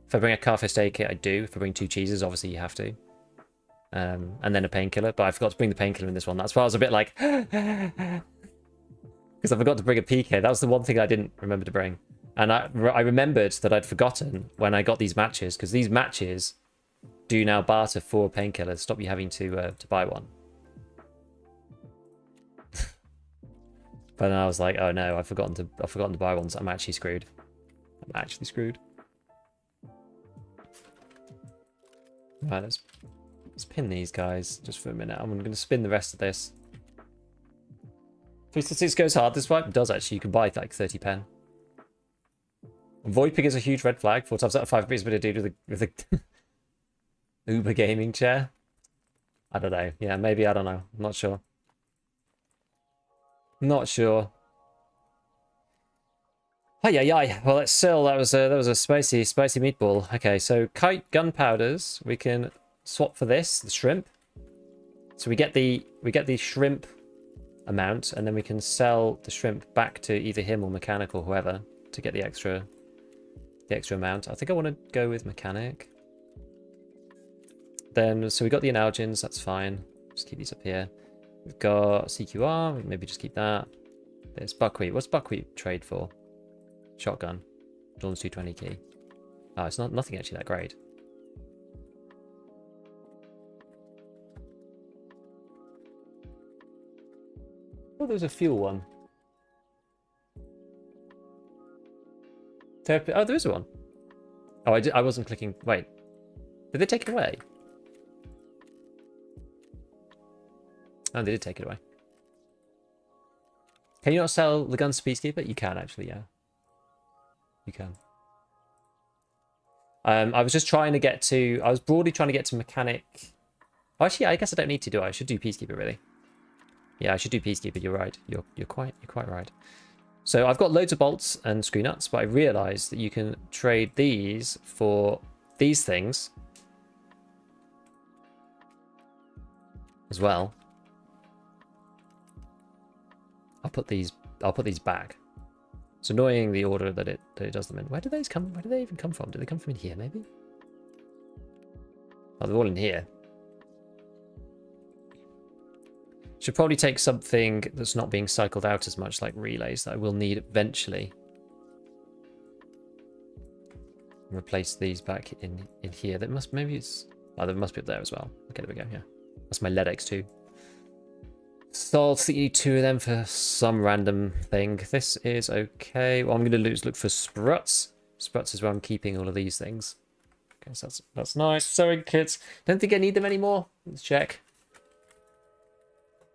If I bring a car first aid kit, I do. If I bring 2 cheeses, obviously you have to. And then a painkiller, but I forgot to bring the painkiller in this one. That's why I was a bit like... Because I forgot to bring a PK. That was the one thing I didn't remember to bring. And I remembered that I'd forgotten when I got these matches, because these matches do now barter for painkillers, stop you having to buy one. But then I was like, oh no, I've forgotten to buy one, so I'm actually screwed. I'm actually screwed. Right, let's pin these guys just for a minute. I'm going to spin the rest of this. 366 goes hard. This wipe does actually. You can buy like 30 pen. VoIPing is a huge red flag. 4 times out of 5 is a bit of dude with a Uber gaming chair. I don't know. Yeah, maybe. I don't know. I'm not sure. Not sure. Oh yeah. Well, it's still that was a spicy meatball. Okay, so kite gunpowders we can swap for this, the shrimp. So we get the shrimp amount, and then we can sell the shrimp back to either him or mechanic or whoever to get the extra amount. I think I want to go with mechanic. Then so we got the analgens, that's fine. Just keep these up here. We've got CQR, maybe just keep that. There's buckwheat. What's buckwheat trade for? Shotgun. Dawn's 220 key. Oh, it's not nothing actually that great. Oh, there's a fuel one. Therapy. Oh, there is one. Oh, I wasn't clicking. Wait. Did they take it away? Oh, they did take it away. Can you not sell the guns to Peacekeeper? You can, actually, yeah. You can. I was just trying to get to... I was broadly trying to get to Mechanic. Oh, actually, I guess I don't need to, do I? I should do Peacekeeper, really. Yeah, I should do Peacekeeper. You're right. You're quite right. So I've got loads of bolts and screw nuts, but I realised that you can trade these for these things as well. I'll put these back. It's annoying the order that it does them in. Where do they even come from? Do they come from in here, maybe? Oh, they're all in here. Should probably take something that's not being cycled out as much, like relays, that I will need eventually. Replace these back in here. That must, maybe it's... Oh, there must be up there as well. Okay, there we go, yeah. That's my lead X2. So I'll see 2 of them for some random thing. This is okay. What I'm going to do is look for Spruts. Spruts is where I'm keeping all of these things. Okay, so that's nice. Sewing kits. Don't think I need them anymore. Let's check.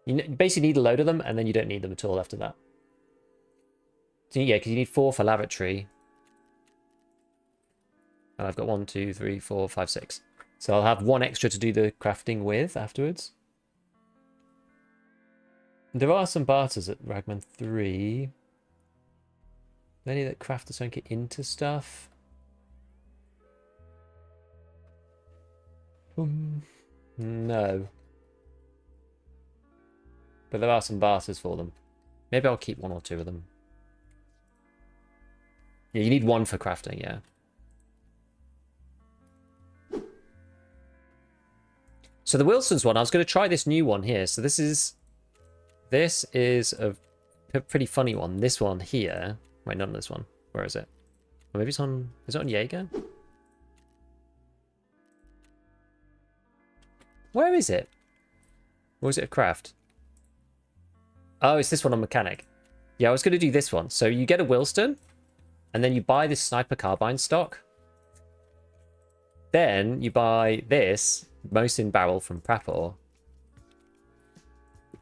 You basically need a load of them, and then you don't need them at all after that. So yeah, because you need 4 for lavatory. And I've got 1, 2, 3, 4, 5, 6. So I'll have 1 extra to do the crafting with afterwards. There are some barters at Ragman 3. Any that craft the something into stuff? No. But there are some barters for them. Maybe I'll keep 1 or 2 of them. Yeah, you need 1 for crafting, yeah. So the Wilson's one, I was going to try this new one here. So this is a pretty funny one. This one here. Wait, not this one. Where is it? Or maybe it's on... Is it on Jaeger? Where is it? Or is it a craft? Oh, it's this one on Mechanic. Yeah, I was going to do this one. So you get a Wilston, and then you buy this sniper carbine stock. Then you buy this Mosin barrel from Prapor.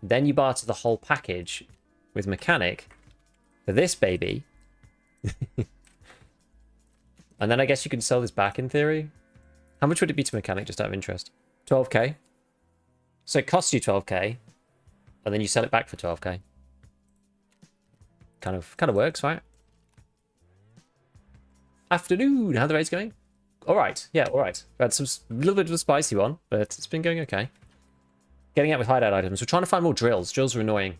Then you barter the whole package with Mechanic for this baby. And then I guess you can sell this back in theory. How much would it be to Mechanic, just out of interest? 12k. So it costs you 12k. And then you sell it back for 12k. Kind of works, right? Afternoon. How are the raids going? All right. Yeah, all right. We had a little bit of a spicy one, but it's been going okay. Getting out with hideout items. We're trying to find more drills. Drills are annoying.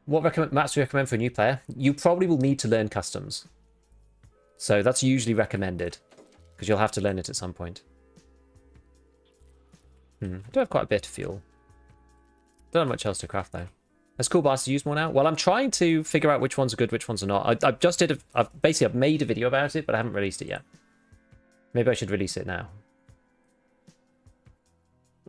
What maps do you recommend for a new player? You probably will need to learn customs. So that's usually recommended, because you'll have to learn it at some point. I do have quite a bit of fuel. Don't have much else to craft though. Has cool bars to use more now? Well, I'm trying to figure out which ones are good, which ones are not. I've made a video about it, but I haven't released it yet. Maybe I should release it now.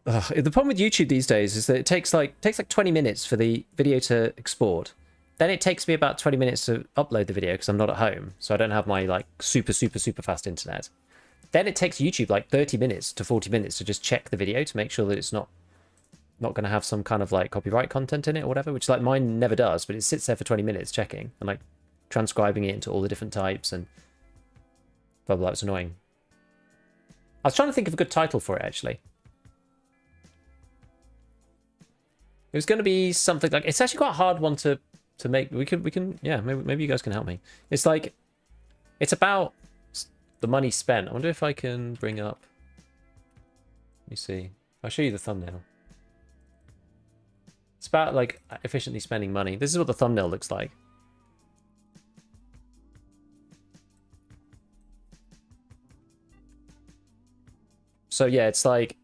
The problem with YouTube these days is that it takes like 20 minutes for the video to export. Then it takes me about 20 minutes to upload the video because I'm not at home, so I don't have my like super fast internet. Then it takes YouTube like 30 minutes to 40 minutes to just check the video to make sure that it's not going to have some kind of like copyright content in it or whatever, which like mine never does, but it sits there for 20 minutes checking and like transcribing it into all the different types and blah blah. It's annoying. I was trying to think of a good title for it actually. It was going to be something like, it's actually quite a hard one to make. We can yeah, maybe you guys can help me. It's like, it's about the money spent. I wonder if I can bring up, let me see. I'll show you the thumbnail. It's about like efficiently spending money. This is what the thumbnail looks like. So yeah, it's like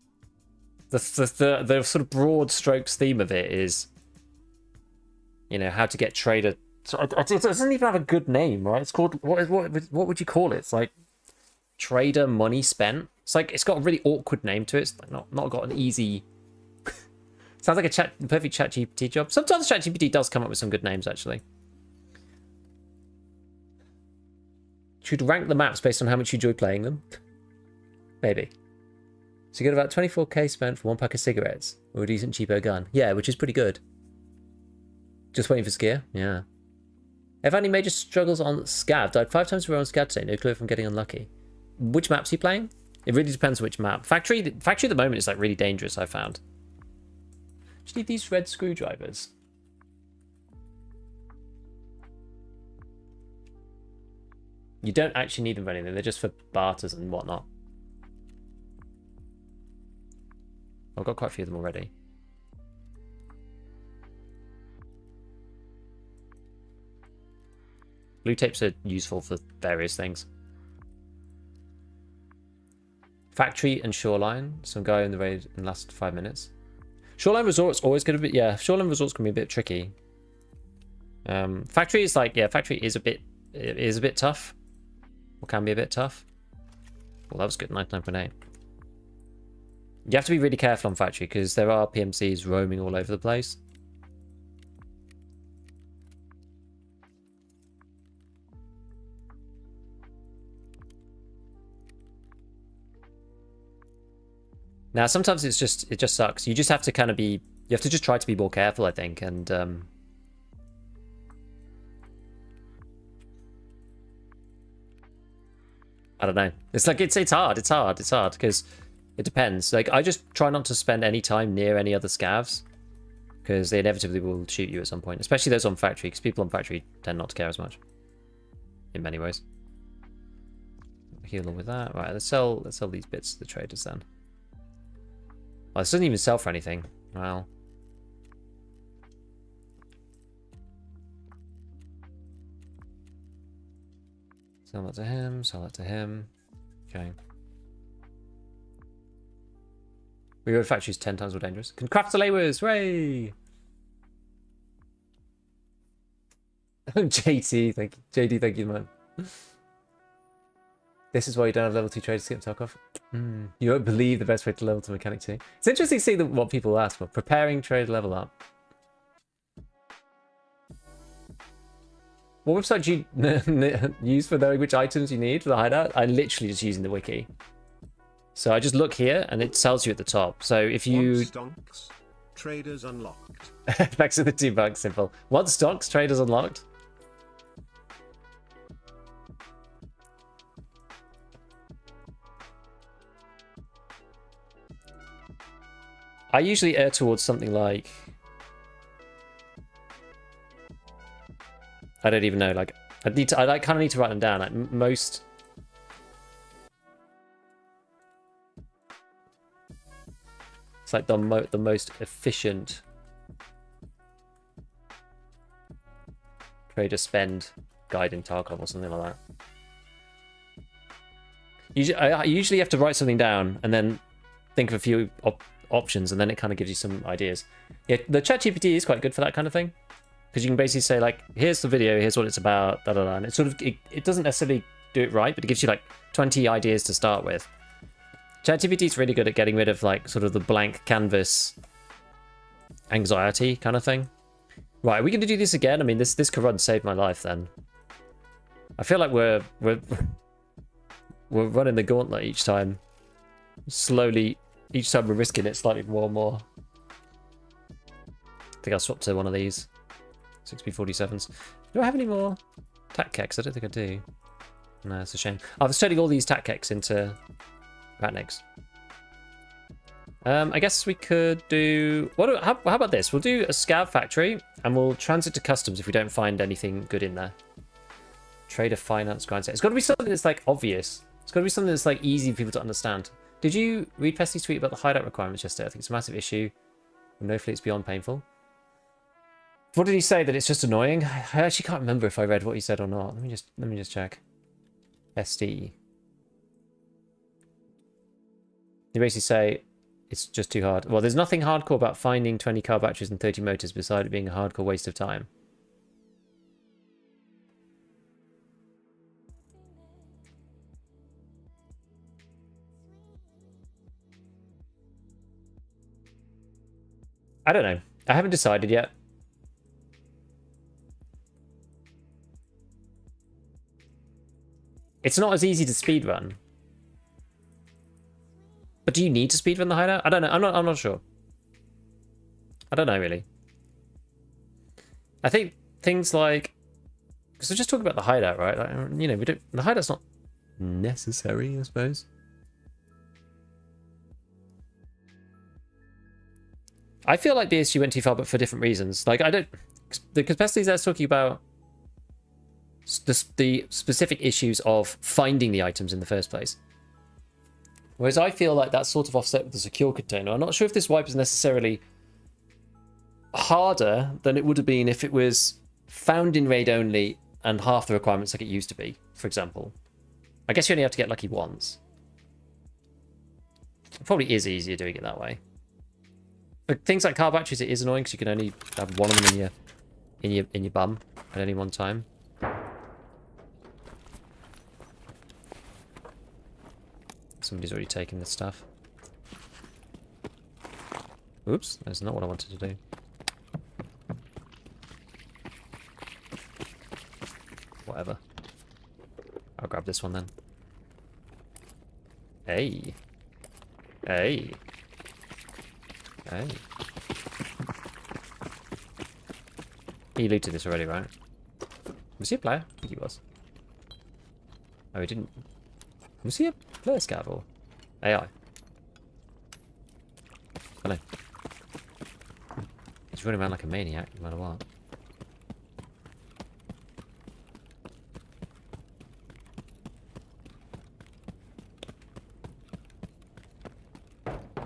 the sort of broad strokes theme of it is, you know, how to get trader It doesn't even have a good name, right? It's called what would you call it? It's like trader money spent. It's like it's got a really awkward name to it. It's like not got an easy. Sounds like a perfect ChatGPT job. Sometimes ChatGPT does come up with some good names actually. Should rank the maps based on how much you enjoy playing them. Maybe. So you get about 24k spent for 1 pack of cigarettes or a decent cheapo gun. Yeah, which is pretty good. Just waiting for Skier? Yeah. Have any major struggles on Scav? Died 5 times in a row on Scav today. No clue if I'm getting unlucky. Which maps are you playing? It really depends on which map. Factory at the moment is like really dangerous, I found. Just need these red screwdrivers. You don't actually need them for anything. They're just for barters and whatnot. I've got quite a few of them already. Blue tapes are useful for various things. Factory and Shoreline. Some guy in the raid in the last 5 minutes. Shoreline Resort's always going to be... Yeah, Shoreline Resort's going to be a bit tricky. Factory is like... Yeah, Factory is a bit... It is a bit tough. Or can be a bit tough. Well, that was good. 99.8. You have to be really careful on Factory because there are PMCs roaming all over the place. Now, sometimes it just sucks. You just have to kind of be... You have to just try to be more careful, I think, and... I don't know. It's like, it's hard because it depends. Like, I just try not to spend any time near any other scavs because they inevitably will shoot you at some point, especially those on Factory, because people on Factory tend not to care as much in many ways. Heal them with that. Right, let's sell these bits to the traders then. Oh, this doesn't even sell for anything. Wow. Sell that to him, sell that to him. Okay. Reroad Factory is 10 times more dangerous. Can craft the labours, hooray! JT, thank you. JD, thank you, man. This is why you don't have level 2 traders to get Tarkov. You won't believe the best way to level to mechanic 2. It's interesting to see what people ask for. Preparing trade level up. What website do you use for knowing which items you need for the hideout? I'm literally just using the wiki. So I just look here and it tells you at the top. So if you... Stonks, traders unlocked. Thanks for the $2, simple. What stocks, traders unlocked? I usually err towards something like... I don't even know, like... I kind of need to write them down. Like, most... It's like the most efficient trader spend guide in Tarkov or something like that. I usually have to write something down and then think of a few options, and then it kind of gives you some ideas. Yeah, the ChatGPT is quite good for that kind of thing, because you can basically say like, here's the video, here's what it's about, da da da, and it sort of it doesn't necessarily do it right, but it gives you like 20 ideas to start with. ChatGPT is really good at getting rid of like sort of the blank canvas anxiety kind of thing. Right, are we going to do this again? I mean, this could run saved my life then. I feel like we're running the gauntlet each time. Slowly, each time we're risking it slightly more and more. I think I'll swap to one of these 6B47s. Do I have any more tac keks? I don't think I do. No, it's a shame. I was turning all these tac keks into Ratniks. I guess we could do... How about this? We'll do a Scav Factory, and we'll transit to customs if we don't find anything good in there. Trader finance grind set. It's got to be something that's like obvious. It's got to be something that's like easy for people to understand. Did you read Pesty's tweet about the hideout requirements yesterday? I think it's a massive issue. No fleet's beyond painful. What did he say? That it's just annoying? I actually can't remember if I read what he said or not. Let me just check. SD. They basically say it's just too hard. Well, there's nothing hardcore about finding 20 car batteries and 30 motors beside it being a hardcore waste of time. I don't know. I haven't decided yet. It's not as easy to speedrun. But do you need to speedrun the hideout? I don't know. I'm not sure. I don't know really. I think things like, because we're just talking about the hideout, right? Like, you know, the hideout's not necessary, I suppose. I feel like BSG went too far, but for different reasons. Like, I don't, the capacities I was talking about, the specific issues of finding the items in the first place. Whereas I feel like that's sort of offset with the secure container. I'm not sure if this wipe is necessarily harder than it would have been if it was found in raid only and half the requirements like it used to be, for example. I guess you only have to get lucky once. It probably is easier doing it that way. But things like car batteries, it is annoying because you can only have one of them in your bum at any one time. Somebody's already taken this stuff. Oops, that's not what I wanted to do. Whatever. I'll grab this one then. Hey. Hey. Hey. He looted this already, right? Was he a player? I think he was. Oh, he didn't. Was he a player scav or AI? I don't know. He's running around like a maniac, no matter what.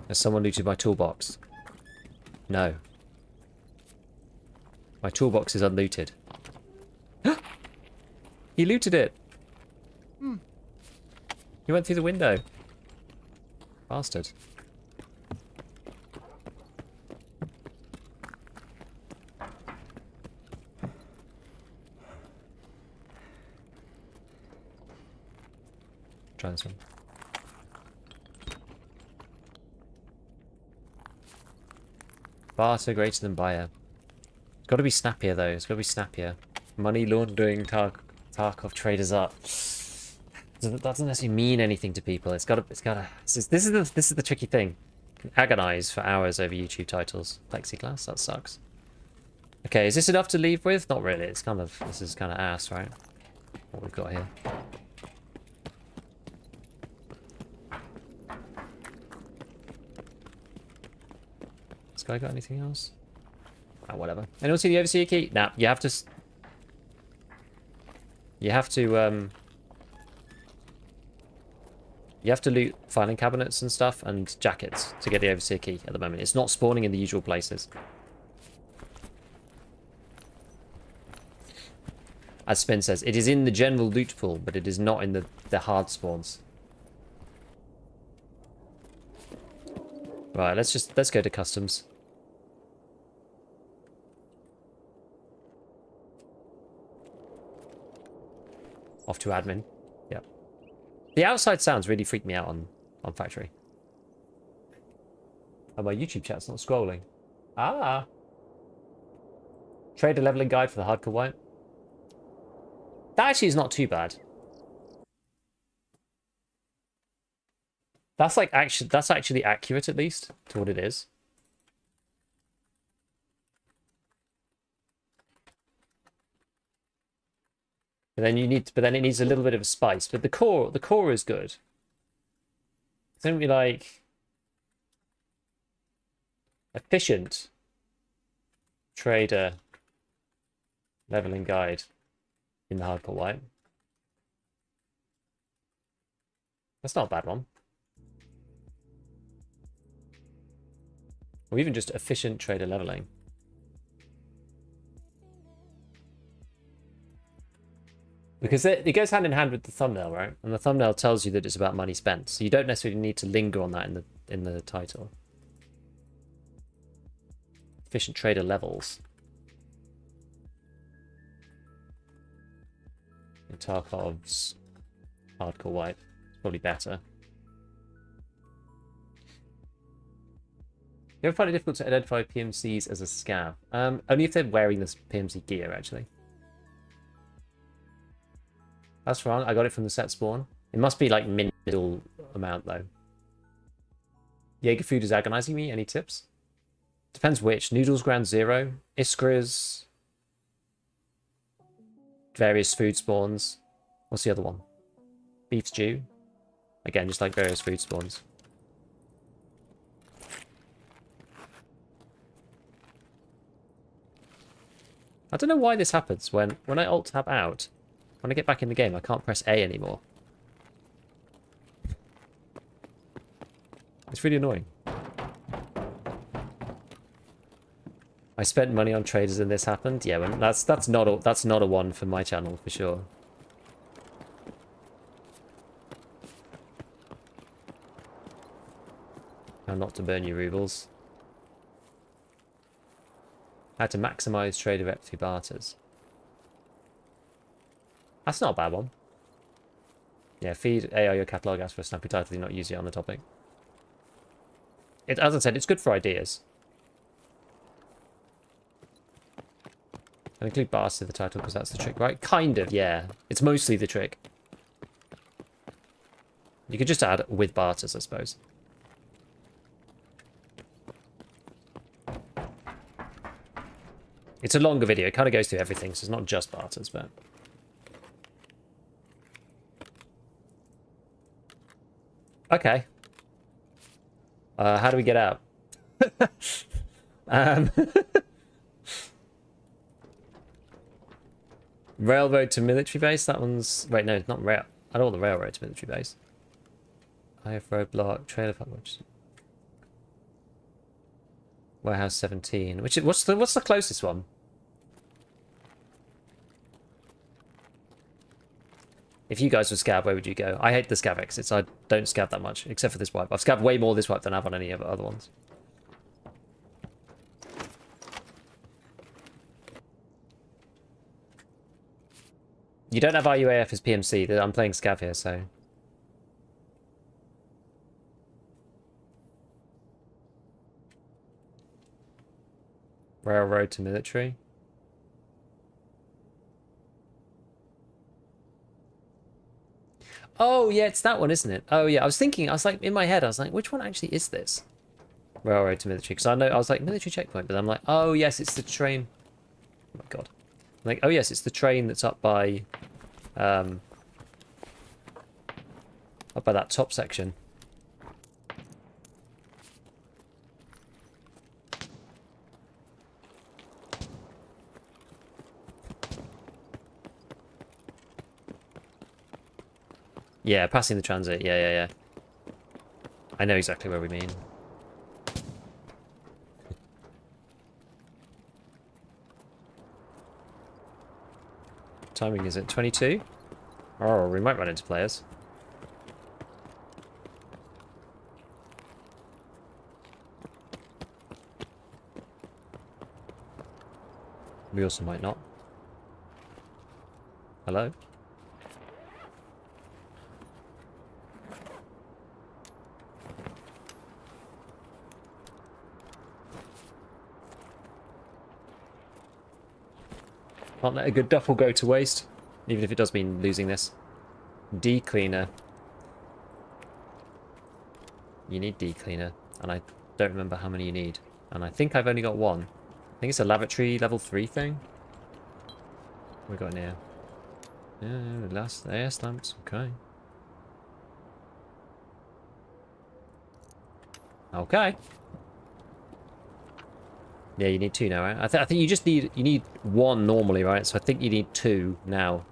Has someone looted my toolbox? No. My toolbox is unlooted. He looted it! He went through the window. Bastard. Try this one. Barter greater than buyer. It's got to be snappier though. It's got to be snappier. Money laundering Tarkov traders up. That doesn't necessarily mean anything to people. It's got to. This is the tricky thing. You can agonize for hours over YouTube titles. Plexiglass. That sucks. Okay, is this enough to leave with? Not really. It's kind of. This is kind of ass, right? What we've got here. This guy got anything else? Oh, whatever. Anyone see the overseer key? Nah, you have to. You have to. You have to loot filing cabinets and stuff and jackets to get the overseer key at the moment. It's not spawning in the usual places. As Spin says, it is in the general loot pool, but it is not in the hard spawns. Right, let's go to customs. Off to admin. Yep. The outside sounds really freak me out on Factory. Oh, my YouTube chat's not scrolling. Ah. Trader leveling guide for the hardcore wipe. That actually is not too bad. That's like that's actually accurate at least to what it is. But then it needs a little bit of a spice. But the core is good. It's only like efficient trader leveling guide in the hardcore wipe. That's not a bad one. Or even just efficient trader leveling. Because it goes hand in hand with the thumbnail, right? And the thumbnail tells you that it's about money spent. So you don't necessarily need to linger on that in the title. Efficient trader levels. And Tarkov's hardcore wipe is probably better. You ever find it difficult to identify PMCs as a scav? Only if they're wearing this PMC gear, actually. That's wrong. I got it from the set spawn. It must be like middle amount though. Jaeger food is agonizing me. Any tips? Depends which. Noodles ground 0. Iskras. Various food spawns. What's the other one? Beef stew. Again, just like various food spawns. I don't know why this happens when I alt tab out. When I get back in the game, I can't press A anymore. It's really annoying. I spent money on traders and this happened. Yeah, well, that's not a one for my channel for sure. How not to burn your rubles. How to maximize trader rep through barters. That's not a bad one. Yeah, feed AI your catalog, ask for a snappy title, you not use it on the topic. As I said, it's good for ideas. And include barters to the title because that's the trick, right? Kind of, yeah. It's mostly the trick. You could just add with barters, I suppose. It's a longer video. It kind of goes through everything, so it's not just barters, but... Okay. How do we get out? Railroad to military base? That one's... Wait, no, it's not rail. I don't want the railroad to military base. IF roadblock, trailer park. Warehouse 17. What's the closest one? If you guys were scav, where would you go? I hate the scav exits. I don't scav that much, except for this wipe. I've scaved way more this wipe than I've on any of the other ones. You don't have RUAF as PMC. I'm playing scav here, so... Railroad to military. Oh, yeah, it's that one, isn't it? Oh, yeah, I was like, in my head, I was like, which one actually is this? Railroad to military. Because I was like, military checkpoint, but I'm like, oh, yes, it's the train. Oh, my God. I'm like, oh, yes, it's the train that's up by that top section. Yeah, passing the transit. Yeah. I know exactly where we mean. Timing is at 22. Oh, we might run into players. We also might not. Hello? Can't let a good duffel go to waste, even if it does mean losing this. D-cleaner. You need D-cleaner, and I don't remember how many you need. And I think I've only got one. I think it's a lavatory level 3 thing. What we got in here? Yeah, last air stamps, okay. Okay. Yeah, you need 2 now, right? I think you need 1 normally, right? So I think you need 2 now.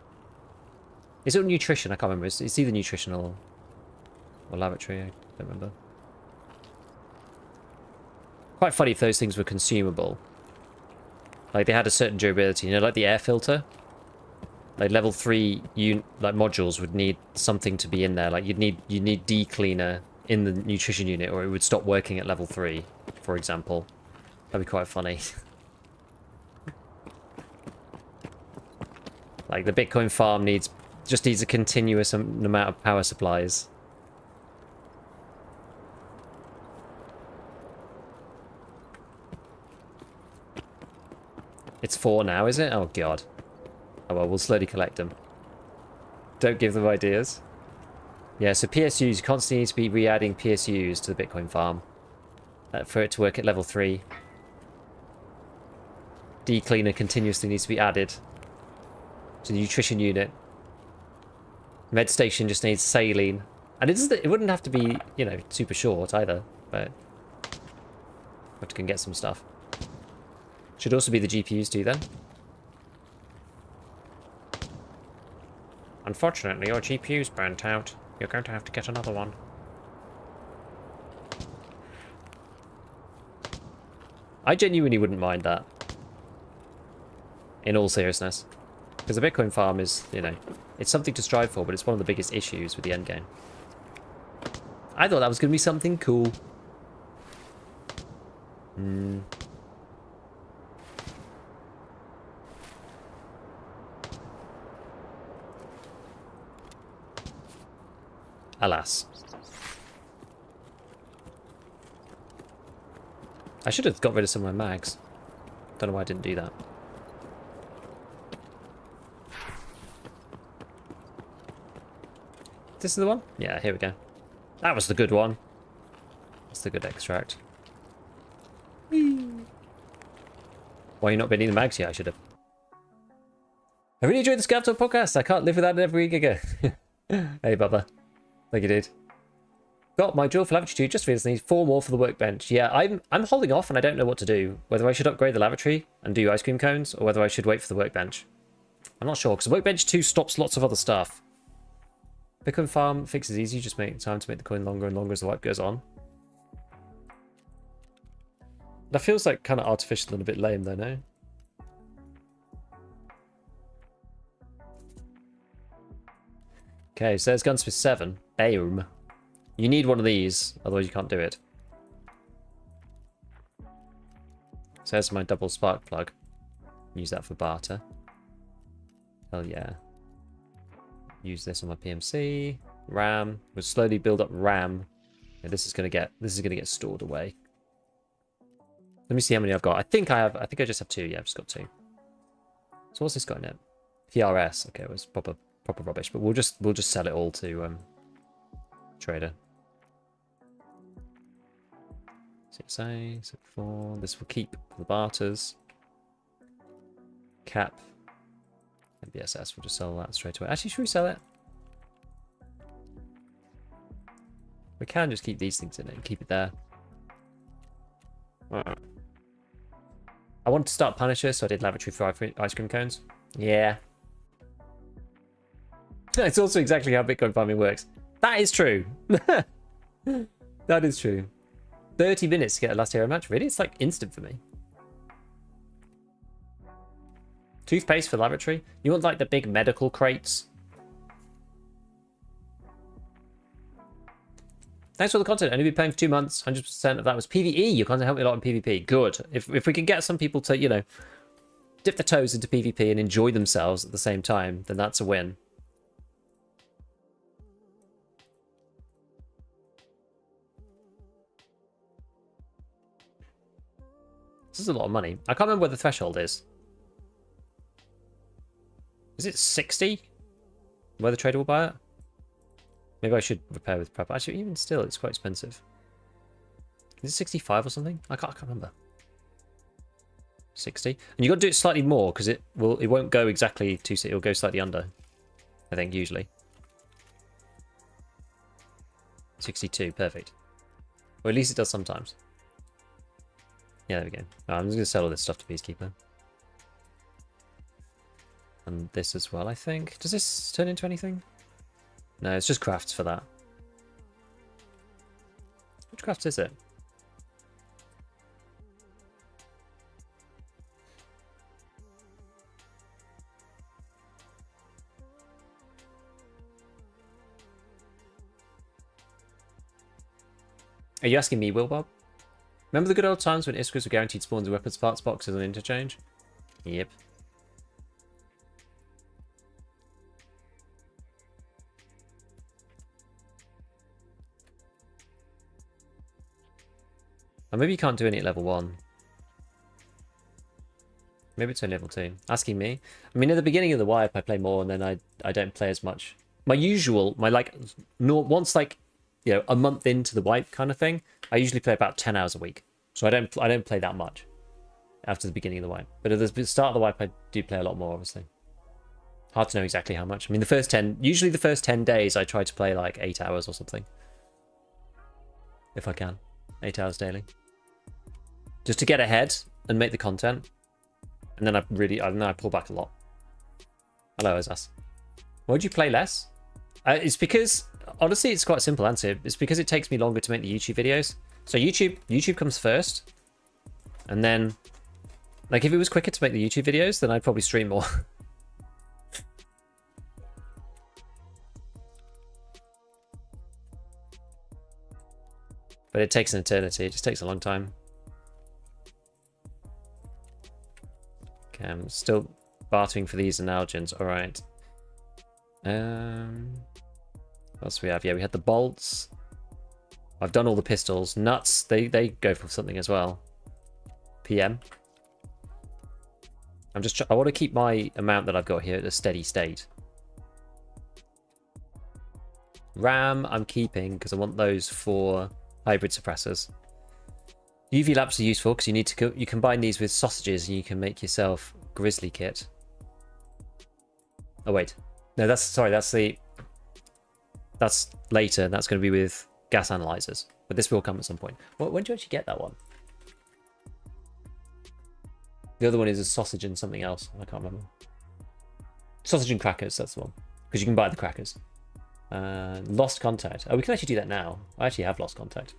Is it nutrition? I can't remember. It's either nutrition or lavatory. I don't remember. Quite funny if those things were consumable. Like they had a certain durability, you know, like the air filter. Like level 3 like modules would need something to be in there. Like you need D-cleaner in the nutrition unit, or it would stop working at level 3, for example. That'd be quite funny. Like the Bitcoin farm just needs a continuous amount of power supplies. 4 now, is it? Oh, God. Oh, well, we'll slowly collect them. Don't give them ideas. Yeah, so PSUs, you constantly need to be re-adding PSUs to the Bitcoin farm for it to work at level 3. D-cleaner continuously needs to be added to the nutrition unit. Med station just needs saline. And it wouldn't have to be, you know, super short either, but we can get some stuff. Should also be the GPUs too then. Unfortunately, your GPU's burnt out. You're going to have to get another one. I genuinely wouldn't mind that. In all seriousness. Because the Bitcoin farm is, you know, it's something to strive for, but it's one of the biggest issues with the endgame. I thought that was going to be something cool. Alas. I should have got rid of some of my mags. Don't know why I didn't do that. This is the one? Yeah, here we go. That was the good one. That's the good extract. Whee. Why are you not been eating the mags? Yeah, I should have. I really enjoyed the ScavTalk podcast. I can't live without it every week again. Hey, Bubba. Thank you, dude. Got my drill for lavatory 2, just feels need 4 more for the workbench. Yeah, I'm holding off and I don't know what to do. Whether I should upgrade the lavatory and do ice cream cones, or whether I should wait for the workbench. I'm not sure, because the workbench 2 stops lots of other stuff. Bitcoin farm fix is easy, just make time to make the coin longer and longer as the wipe goes on. That feels like kind of artificial and a bit lame though, no? Okay, so there's gunsmith 7. Boom. You need one of these, otherwise you can't do it. So there's my double spark plug. Use that for barter. Hell yeah. Use this on my PMC. RAM. We'll slowly build up RAM. Yeah, this is gonna get stored away. Let me see how many I've got. I think I just have 2. Yeah, I've just got 2. So what's this got in it? PRS. Okay, it was proper rubbish, but we'll just sell it all to trader. 6A, 6.4. This will keep the barters. Cap. And BSS, we'll just sell that straight away. Actually, should we sell it? We can just keep these things in it and keep it there. I wanted to start Punisher, so I did lavatory for ice cream cones. Yeah. It's also exactly how Bitcoin farming works. That is true. That is true. 30 minutes to get a last hero match. Really? It's like instant for me. Toothpaste for lavatory. You want like the big medical crates? Thanks for the content. Only been playing for 2 months. 100% of that was PvE. Your content helped me a lot in PvP. Good. If we can get some people to, you know, dip their toes into PvP and enjoy themselves at the same time, then that's a win. This is a lot of money. I can't remember what the threshold is. Is it 60? Where the trader will buy it? Maybe I should repair with prep. Actually, even still, it's quite expensive. Is it 65 or something? I can't remember. 60. And you got to do it slightly more because it won't go exactly 260. It'll go slightly under. I think usually. 62. Perfect. Or at least it does sometimes. Yeah, there we go. Oh, I'm just going to sell all this stuff to Peacekeeper. And this as well, I think. Does this turn into anything? No, it's just crafts for that. Which crafts is it? Are you asking me, Will Bob? Remember the good old times when Iskras were guaranteed spawns and weapons parts boxes on interchange? Yep. Or maybe you can't do any at level 1. Maybe it's only level 2. Asking me. I mean, at the beginning of the wipe, I play more, and then I don't play as much. My like, no, once like, you know, a month into the wipe kind of thing, I usually play about 10 hours a week. So I don't play that much after the beginning of the wipe. But at the start of the wipe, I do play a lot more, obviously. Hard to know exactly how much. I mean, usually the first 10 days, I try to play like 8 hours or something. If I can. 8 hours daily. Just to get ahead and make the content. And then I pull back a lot. Hello, Azaz. Why would you play less? It's because, honestly, it's quite a simple answer. It's because it takes me longer to make the YouTube videos. So YouTube comes first. And then, like, if it was quicker to make the YouTube videos, then I'd probably stream more. But it takes an eternity. It just takes a long time. Okay, I'm still bartering for these Analgens. All right. What else do we have? Yeah, we had the bolts. I've done all the pistols. Nuts, they go for something as well. PM. I want to keep my amount that I've got here at a steady state. RAM, I'm keeping because I want those for hybrid suppressors. UV lamps are useful because you combine these with sausages and you can make yourself grizzly kit. Oh wait, no, that's later. That's going to be with gas analyzers, but this will come at some point. When do you actually get that one? The other one is a sausage and something else. I can't remember. Sausage and crackers. That's the one because you can buy the crackers. Lost contact. Oh, we can actually do that now. I actually have lost contact.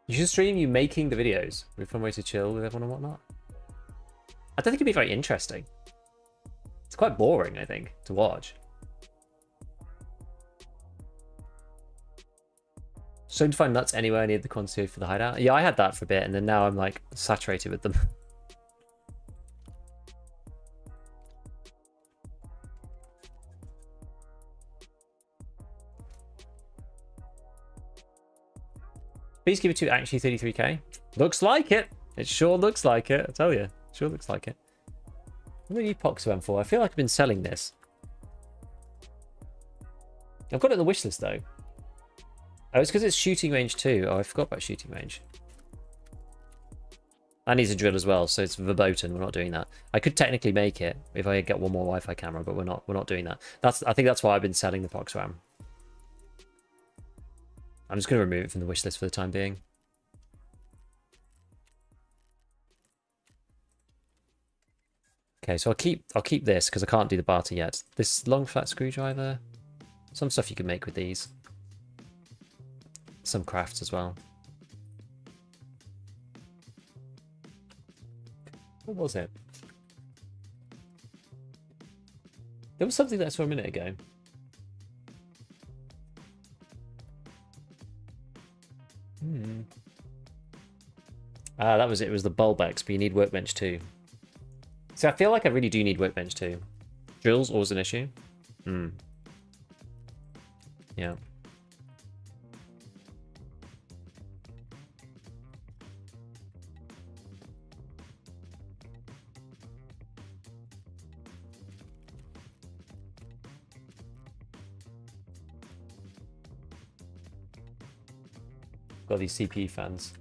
You should stream you making the videos. With a fun way to chill with everyone and whatnot. I don't think it'd be very interesting. It's quite boring, I think, to watch. So to find nuts anywhere near the quantity for the hideout. Yeah, I had that for a bit, and then now I'm like saturated with them. Please give it to actually 33k. Looks like it. It sure looks like it. I tell you. Sure looks like it. What do I need Poxo M for? I feel like I've been selling this. I've got it on the wish list though. Oh, it's because it's shooting range too. Oh, I forgot about shooting range. That needs a drill as well, so it's verboten. We're not doing that. I could technically make it if I get one more Wi-Fi camera, but we're not doing that. I think that's why I've been selling the Poxo M. I'm just going to remove it from the wish list for the time being. Okay, so I'll keep this because I can't do the Barter yet. This long flat screwdriver, some stuff you can make with these. Some crafts as well. What was it? There was something that I saw a minute ago. That was it. It was the Bulbex, but you need Workbench too. So I feel like I really do need Workbench too. Drills always an issue. Yeah. Got these CPU fans.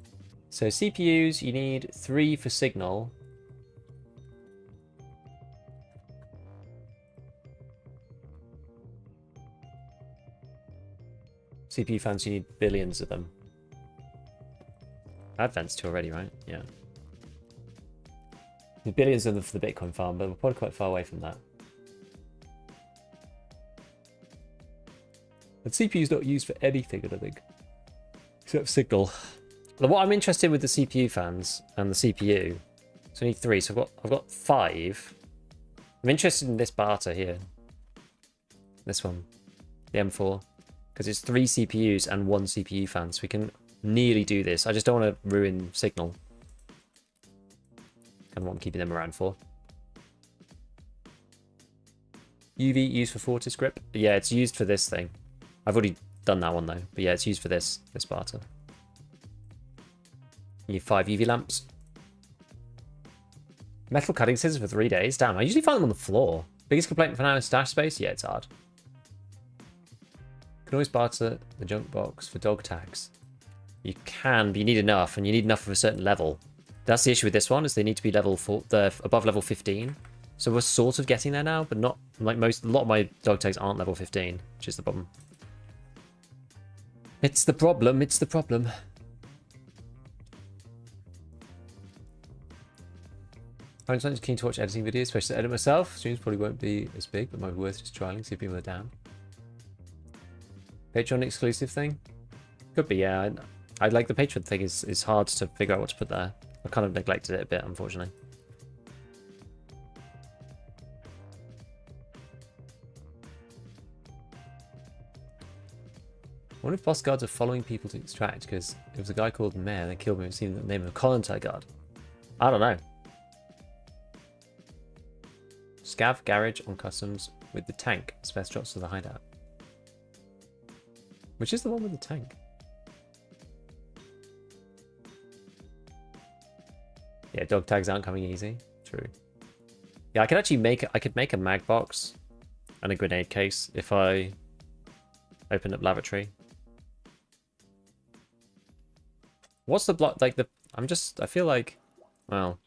So CPUs, you need 3 for signal. CPU fans, you need billions of them. Advanced 2 already, right? Yeah. Need billions of them for the Bitcoin farm, but we're probably quite far away from that. And CPU's not used for anything, I don't think. Except signal. What I'm interested in with the CPU fans and the CPU, so I need 3, so I've got 5. I'm interested in this Barter here. This one, the M4, because it's 3 CPUs and 1 CPU fan, so we can nearly do this. I just don't want to ruin signal. Kind of what I'm keeping them around for. UV used for Fortis grip. Yeah, it's used for this thing. I've already done that one though, but yeah, it's used for this Barter. You need 5 UV lamps. Metal cutting scissors for 3 days. Damn, I usually find them on the floor. Biggest complaint for now is stash space? Yeah, it's hard. You can always barter the junk box for dog tags. You can, but you need enough, and you need enough of a certain level. That's the issue with this one, is they need to be level 4, above level 15. So we're sort of getting there now, but not like a lot of my dog tags aren't level 15, which is the problem. It's the problem, it's the problem. I'm just keen to watch editing videos, especially to edit myself. Streams probably won't be as big, but might be worth just trialing, see if people are down. Patreon exclusive thing? Could be, yeah. I like the Patreon thing is hard to figure out what to put there. I kind of neglected it a bit, unfortunately. I wonder if boss guards are following people to extract, because it was a guy called Mayor that killed me and seen the name of a Colontai guard. I don't know. Scav garage on customs with the tank. Spare drops to the hideout. Which is the one with the tank? Yeah, dog tags aren't coming easy. True. Yeah, I could actually make a mag box and a grenade case if I open up lavatory. What's the block like I feel like, well,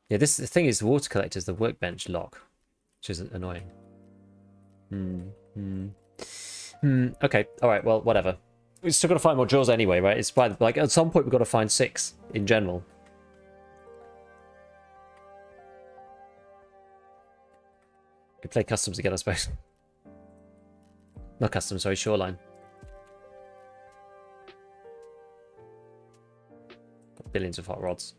yeah, the thing is the water collector is the workbench lock, which is annoying. Okay, all right, well, whatever. We've still got to find more drills anyway, right? It's by like at some point we've got to find 6 in general. Could play customs again, I suppose. Not customs, sorry, shoreline. Got billions of hot rods.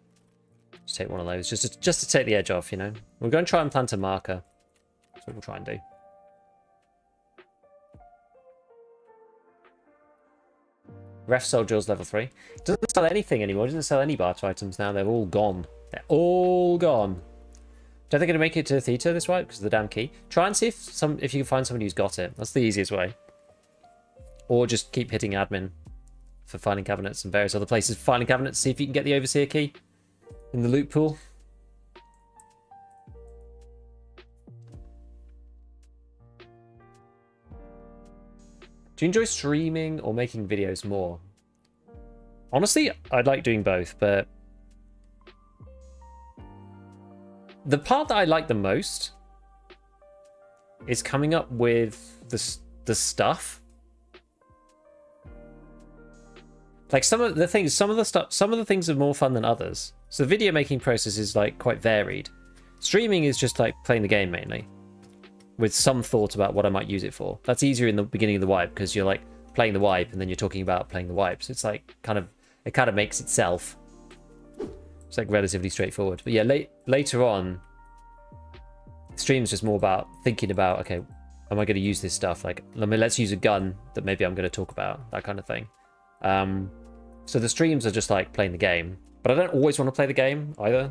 Just take one of those, just to take the edge off, you know. We're going to try and plant a marker. That's what we'll try and do. Ref sold drills level 3. Doesn't sell anything anymore. Doesn't sell any barter items now. They're all gone. They're all gone. Don't think I'm going to make it to Theta this right because of the damn key. Try and see if you can find somebody who's got it. That's the easiest way. Or just keep hitting admin for finding cabinets and various other places. Finding cabinets, see if you can get the overseer key in the loot pool. Do you enjoy streaming or making videos more? Honestly, I'd like doing both, but the part that I like the most is coming up with the stuff. Like some of the things are more fun than others. So the video making process is like quite varied. Streaming is just like playing the game mainly, with some thought about what I might use it for. That's easier in the beginning of the wipe because you're like playing the wipe and then you're talking about playing the wipe. So it's like it kind of makes itself. It's like relatively straightforward. But yeah, later on, stream's just more about thinking about, okay, am I going to use this stuff? Like, let's use a gun that maybe I'm going to talk about, that kind of thing. So the streams are just like playing the game, but I don't always want to play the game either.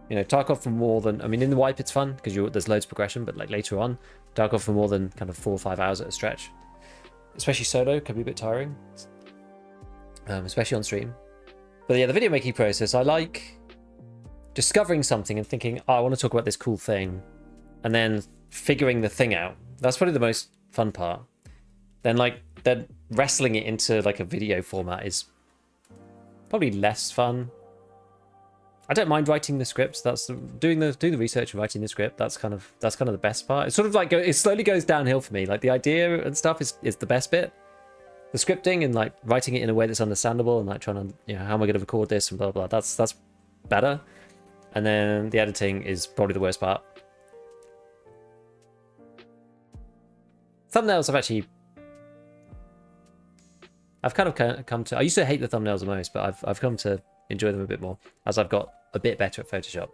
You know, Tarkov for more than, I mean, in the wipe it's fun because there's loads of progression, but like later on, Tarkov for more than kind of 4 or 5 hours at a stretch, especially solo, can be a bit tiring, especially on stream. But yeah, the video making process, I like discovering something and thinking, oh, I want to talk about this cool thing, and then figuring the thing out. That's probably the most fun part. Then wrestling it into like a video format is probably less fun. I don't mind writing the scripts. That's doing the research and writing the script. That's kind of the best part. It's sort of like it slowly goes downhill for me. Like the idea and stuff is the best bit. The scripting and like writing it in a way that's understandable and like trying to, you know, how am I going to record this and blah blah. That's better. And then the editing is probably the worst part. Thumbnails I've kind of come to. I used to hate the thumbnails the most, but I've come to enjoy them a bit more as I've got a bit better at Photoshop.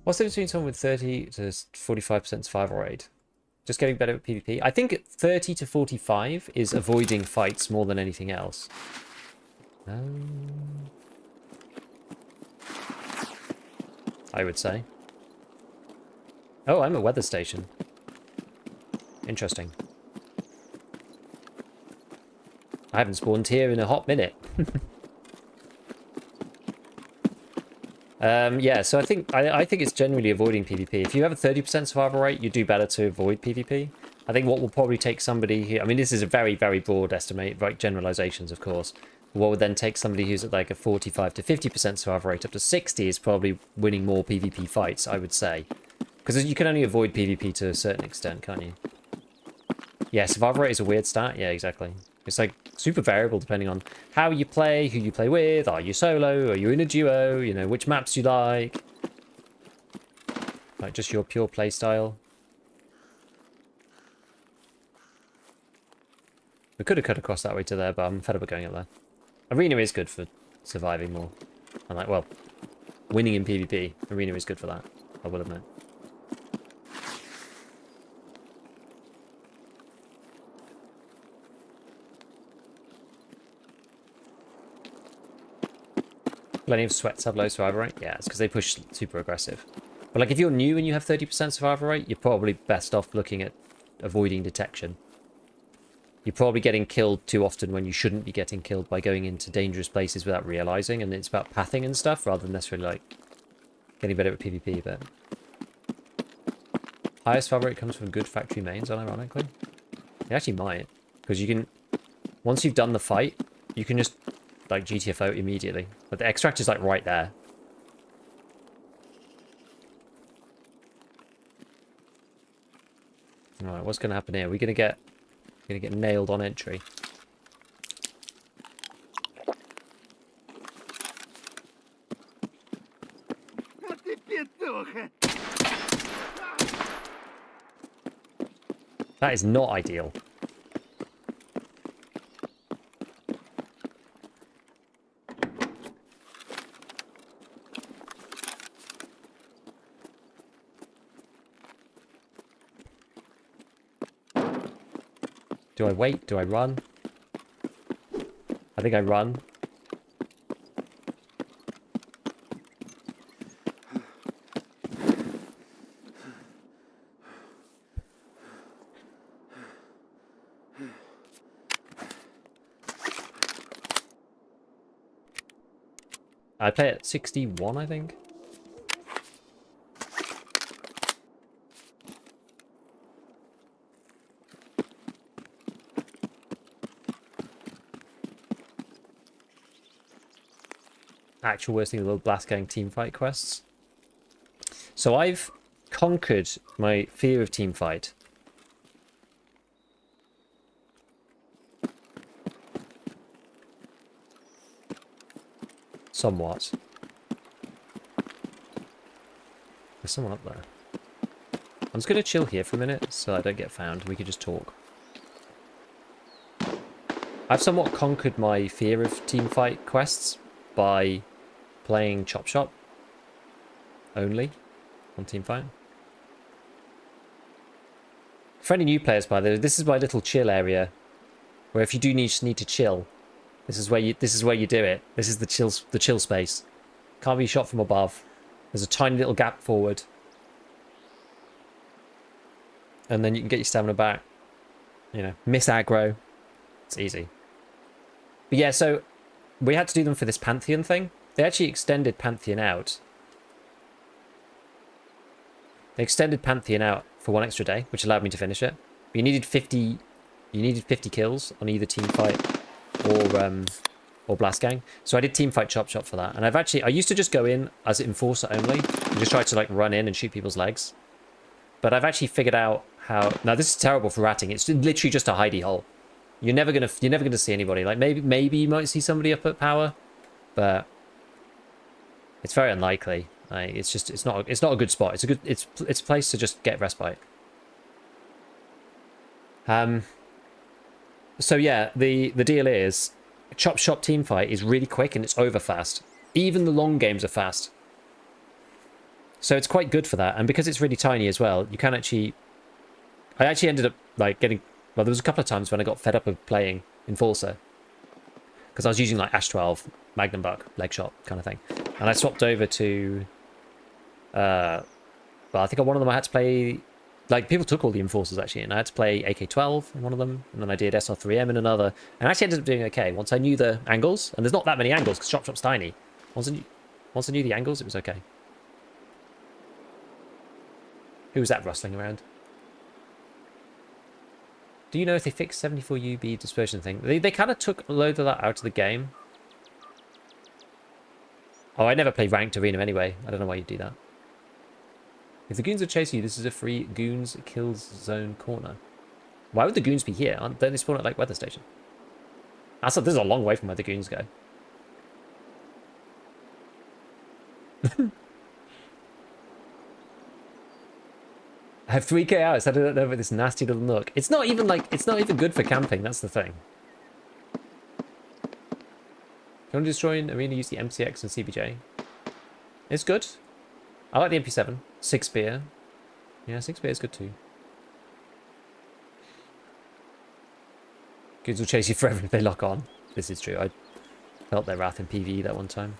What's the difference between someone with 30 to 45% survival rate? Just getting better at PvP? I think 30 to 45 is avoiding fights more than anything else. I would say. Oh, I'm a weather station. Interesting. I haven't spawned here in a hot minute. Yeah, so I think it's generally avoiding PvP. If you have a 30% survival rate, you do better to avoid PvP. I think what will probably take somebody here, I mean, this is a very, very broad estimate, right? Generalizations, of course. What would then take somebody who's at like a 45 to 50% survival rate up to 60 is probably winning more PvP fights, I would say. Because you can only avoid PvP to a certain extent, can't you? Yeah, survival rate is a weird stat. Yeah, exactly. It's like super variable depending on how you play, who you play with, are you solo, are you in a duo, you know, which maps you like. Like just your pure play style. We could have cut across that way to there, but I'm fed up with going up there. Arena is good for surviving more. And like, well, winning in PvP, Arena is good for that, I will admit. Plenty of sweats have low survival rate? Yeah, it's because they push super aggressive. But like if you're new and you have 30% survival rate, you're probably best off looking at avoiding detection. You're probably getting killed too often when you shouldn't be getting killed by going into dangerous places without realizing, and it's about pathing and stuff rather than necessarily like getting better at PvP. But highest survival rate comes from good factory mains, unironically. It actually might, because you can, once you've done the fight, you can just like GTFO immediately. But the extract is like right there. Alright, what's gonna happen here? We're gonna get nailed on entry. That is not ideal. Do I wait? Do I run? I think I run. I play at 61, I think. Actual worst thing in the world, blast gang teamfight quests. So I've conquered my fear of teamfight. Somewhat. There's someone up there. I'm just going to chill here for a minute so I don't get found. We could just talk. I've somewhat conquered my fear of teamfight quests by playing Chop Shop only on Teamfight. For any new players, by the way, this is my little chill area, where if you do need to chill, this is where you do it. This is the chill space. Can't be shot from above. There's a tiny little gap forward, and then you can get your stamina back. You know, miss aggro. It's easy. But yeah, so we had to do them for this Pantheon thing. They actually extended Pantheon out. They extended Pantheon out for one extra day, which allowed me to finish it. But you needed 50 kills on either Teamfight or Blast Gang. So I did Teamfight Chop Shop for that. And I used to just go in as Enforcer only and just try to like run in and shoot people's legs. But I've actually figured out how. Now this is terrible for ratting. It's literally just a hidey hole. You're never gonna see anybody. Like maybe you might see somebody up at power, but it's very unlikely. Like, it's not a good spot. It's a place to just get respite. So yeah, the deal is Chop Shop Teamfight is really quick and it's over fast. Even the long games are fast. So it's quite good for that, and because it's really tiny as well, you can actually. I actually ended up like getting. Well, there was a couple of times when I got fed up of playing Enforcer. Because I was using like Ash 12, Magnum Buck, leg shot kind of thing. And I swapped over to But I think on one of them I had to play... Like, people took all the enforcers, actually, and I had to play AK-12 in one of them, and then I did SR3M in another, and I actually ended up doing okay once I knew the angles, and there's not that many angles, because Shop's tiny. Once I knew the angles, it was okay. Who was that rustling around? Do you know if they fixed 74 UB dispersion thing? They kind of took a load of that out of the game. Oh, I never played ranked arena anyway. I don't know why you do that. If the goons are chasing you, this is a free goons kills zone corner. Why would the goons be here? Don't they spawn at like weather station? This is a long way from where the goons go. I have 3k hours. I don't know about this nasty little nook. It's not even good for camping. That's the thing. If you want to destroy an arena, use the MCX and CBJ. It's good. I like the MP7. 6 spear. Yeah, 6 spear is good too. Goons will chase you forever if they lock on. This is true. I felt their wrath in PvE that one time.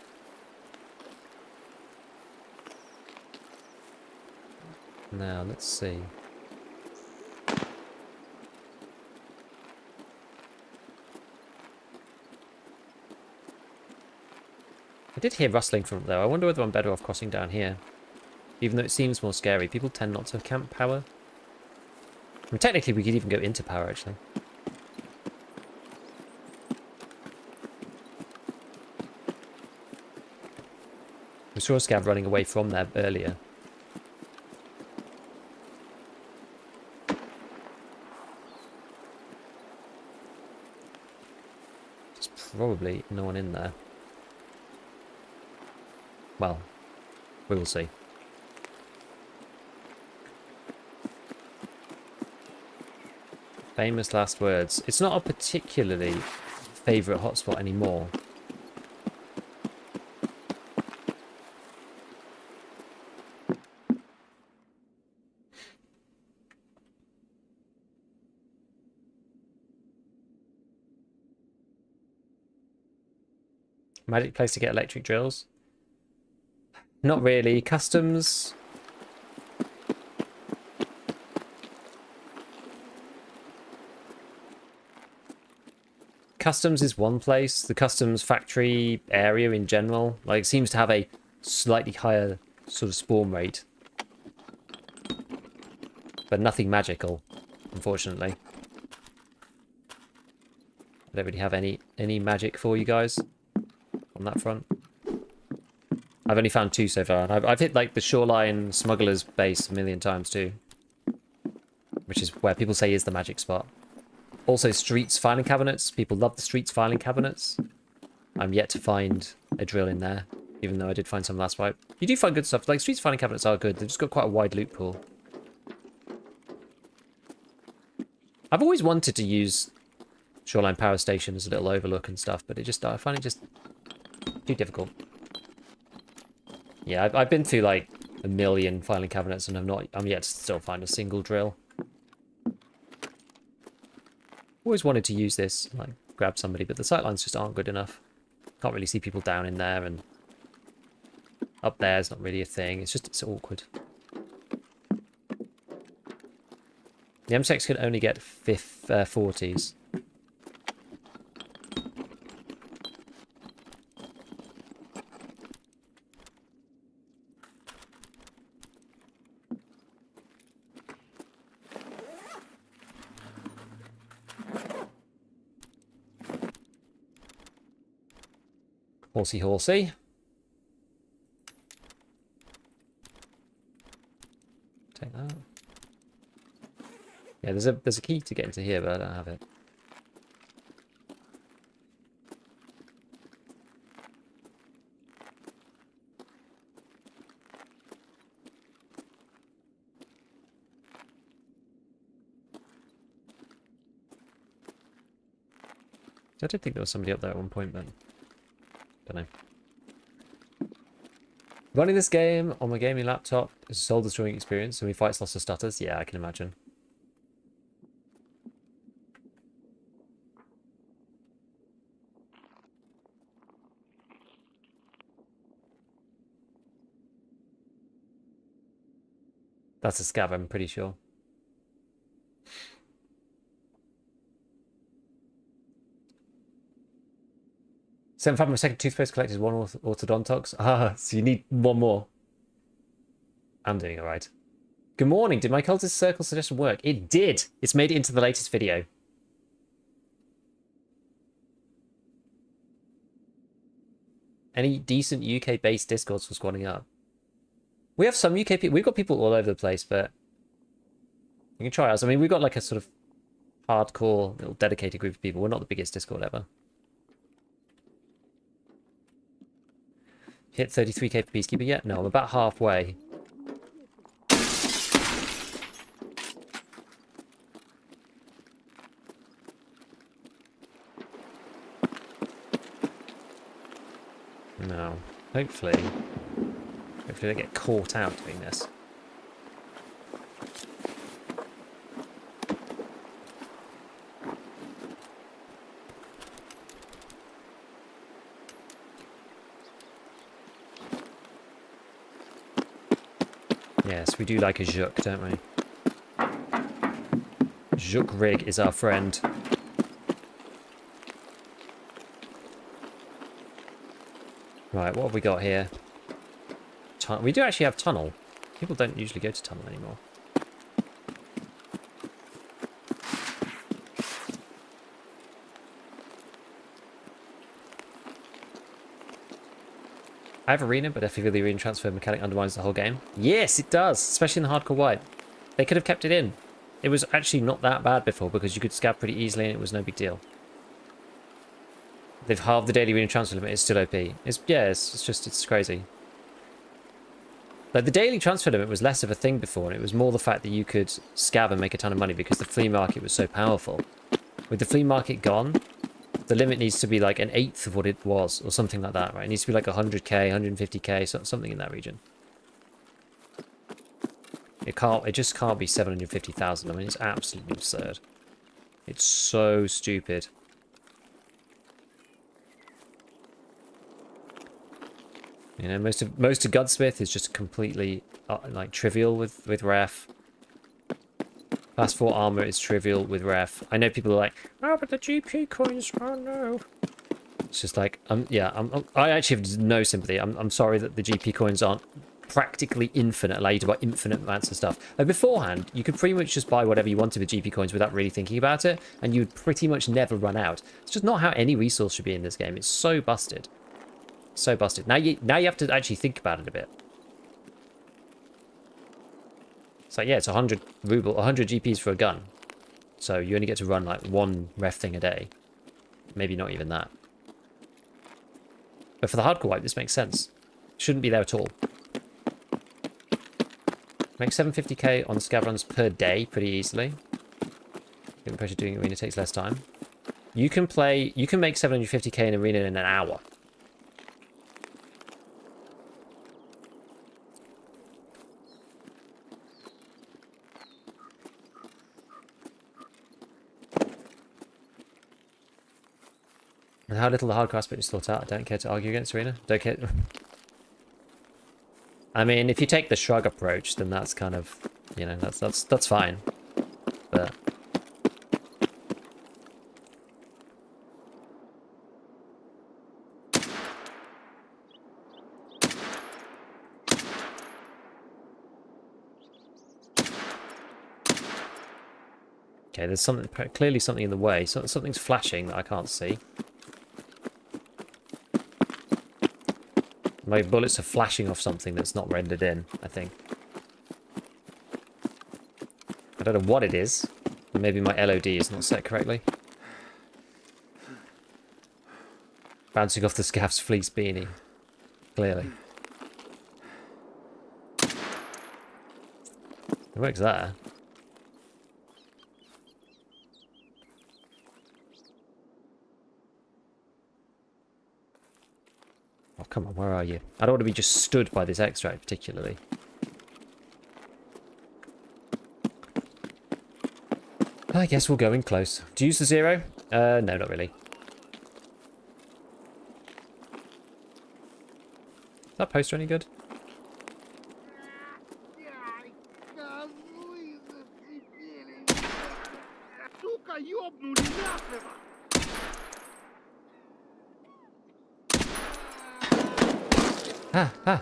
Now, let's see. I did hear rustling from there. I wonder whether I'm better off crossing down here. Even though it seems more scary. People tend not to have camp power. I mean, technically, we could even go into power, actually. We saw a scav running away from there earlier. There's probably no one in there. Well, we will see. Famous last words. It's not a particularly favourite hotspot anymore. Magic place to get electric drills? Not really. Customs... Customs is one place. The customs factory area in general, like, seems to have a slightly higher sort of spawn rate. But nothing magical, unfortunately. I don't really have any magic for you guys on that front. I've only found 2 so far, and I've hit like the Shoreline Smuggler's base a million times too, which is where people say is the magic spot. Also, streets filing cabinets. People love the streets filing cabinets. I'm yet to find a drill in there, even though I did find some last wipe. You do find good stuff. Like, streets filing cabinets are good. They've just got quite a wide loot pool. I've always wanted to use Shoreline Power Station as a little overlook and stuff, but I find it just too difficult. Yeah, I've been through like a million filing cabinets and I'm yet to still find a single drill. Always wanted to use this, like, grab somebody, but the sightlines just aren't good enough. Can't really see people down in there, and up there is not really a thing. It's awkward. The M6 can only get 40s. Horsey, horsey. Take that. Yeah, there's a key to get into here, but I don't have it. I did think there was somebody up there at one point, but don't know. Running this game on my gaming laptop is a soul-destroying experience, and we fight lots of stutters. Yeah, I can imagine. That's a scav, I'm pretty sure. $7.5 my second toothpaste collected one orthodontox. Ah, so you need one more. I'm doing alright. Good morning. Did my cultist circle suggestion work? It did. It's made it into the latest video. Any decent UK-based Discords for squatting up? We have some UK people. We've got people all over the place, but you can try us. I mean, we've got like a sort of hardcore, little dedicated group of people. We're not the biggest Discord ever. Hit 33k for Peacekeeper yet? No, I'm about halfway. No. Hopefully they get caught out doing this. Yes, we do like a Juk, don't we? Juk Rig is our friend. Right, what have we got here? We do actually have tunnel. People don't usually go to tunnel anymore. I have arena, but I feel the arena transfer mechanic undermines the whole game. Yes, it does, especially in the hardcore white. They could have kept it in. It was actually not that bad before because you could scab pretty easily and it was no big deal. They've halved the daily arena transfer limit. It's still OP. It's crazy. Like, the daily transfer limit was less of a thing before, and it was more the fact that you could scab and make a ton of money because the flea market was so powerful. With the flea market gone, the limit needs to be like an eighth of what it was, or something like that, right? It needs to be like 100k, 150k, something in that region. It just can't be 750,000. I mean, it's absolutely absurd. It's so stupid. You know, most of Gunsmith is just completely like trivial with ref. Class 4 armor is trivial with ref. I know people are like, oh, but the GP coins, oh no. It's just like, I actually have no sympathy. I'm sorry that the GP coins aren't practically infinite, allow you to buy infinite amounts of stuff. Like, beforehand, you could pretty much just buy whatever you wanted with GP coins without really thinking about it, and you'd pretty much never run out. It's just not how any resource should be in this game. It's so busted. So busted. Now you have to actually think about it a bit. It's like, yeah, it's 100 ruble, 100 GPs for a gun. So you only get to run like one ref thing a day. Maybe not even that. But for the hardcore wipe, this makes sense. Shouldn't be there at all. Make 750k on scav runs per day pretty easily. Getting pressure doing arena takes less time. You can make 750k in arena in an hour. And how little the hardcore aspect is thought out. I don't care to argue against arena. Don't care. I mean, if you take the shrug approach, then that's kind of, you know, that's fine. But okay, there's clearly something in the way. Something's flashing that I can't see. My bullets are flashing off something that's not rendered in, I think. I don't know what it is. Maybe my LOD is not set correctly. Bouncing off the Scav's fleece beanie. Clearly. It works there. Oh, come on, where are you? I don't want to be just stood by this extract, particularly. I guess we'll go in close. Do you use the 0? No, not really. Is that poster any good? Ah, ah.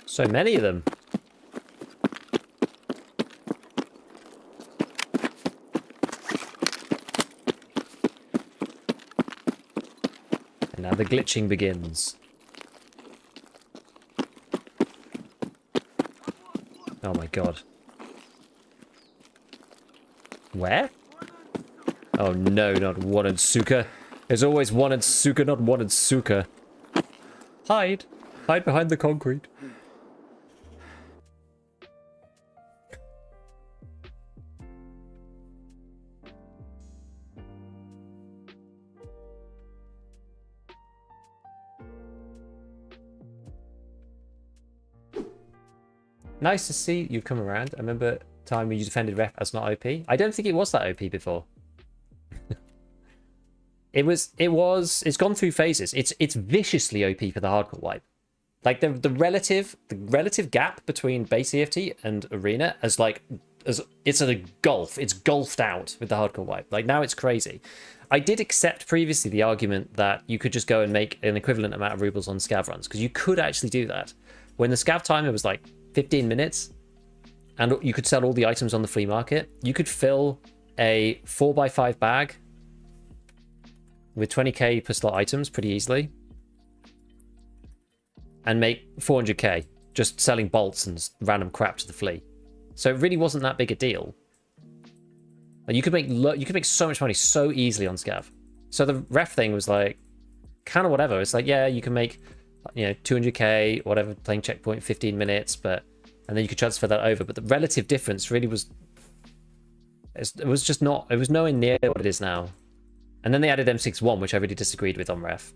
So many of them. And now the glitching begins. Oh my god. Where? Oh no, not wanted Suka. There's always wanted Suka, not wanted Suka. Hide. Hide behind the concrete. Nice to see you come around. I remember time when you defended Ref as not OP. I don't think it was that OP before. It's gone through phases. It's viciously OP for the hardcore wipe. Like the relative gap between base EFT and arena as it's at a gulf. It's gulfed out with the hardcore wipe. Like now it's crazy. I did accept previously the argument that you could just go and make an equivalent amount of rubles on scav runs, because you could actually do that. When the scav timer was like 15 minutes and you could sell all the items on the flea market, you could fill a 4x5 bag with 20k per slot items pretty easily and make 400k just selling bolts and random crap to the flea. So it really wasn't that big a deal. And you could make so much money so easily on scav. So the ref thing was like kind of whatever. It's like, yeah, you can make 200k whatever playing checkpoint 15 minutes, and then you could transfer that over. But the relative difference really was nowhere near what it is now. And then they added M61, which I really disagreed with on ref.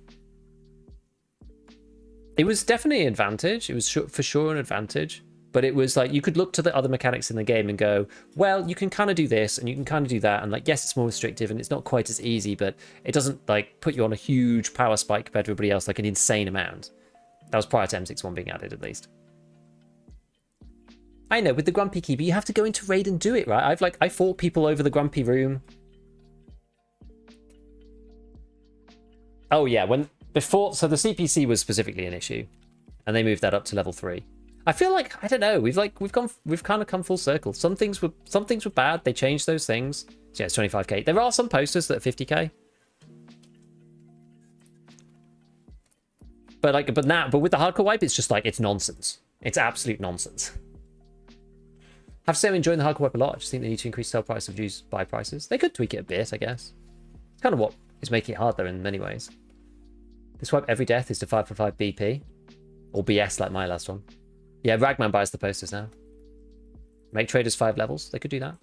It was definitely an advantage. It was for sure an advantage. But it was like you could look to the other mechanics in the game and go, well, you can kind of do this and you can kind of do that. And like, yes, it's more restrictive and it's not quite as easy, but it doesn't like put you on a huge power spike compared to everybody else, like an insane amount. That was prior to M61 being added, at least. I know, with the Grumpy Key, but you have to go into raid and do it, right? I fought people over the Grumpy Room. Oh yeah, so the CPC was specifically an issue, and they moved that up to level 3. I feel like, I don't know, we've kind of come full circle. Some things were bad, they changed those things. So yeah, it's 25k. There are some posters that are 50k. But with the hardcore wipe, it's just like, it's nonsense. It's absolute nonsense. I have to say I'm enjoying the hardcore wipe a lot. I just think they need to increase sell price of reduce buy prices. They could tweak it a bit, I guess. It's kind of what is making it hard though in many ways. This wipe every death is to 5 for 5 BP. Or BS like my last one. Yeah, Ragman buys the posters now. Make traders 5 levels. They could do that.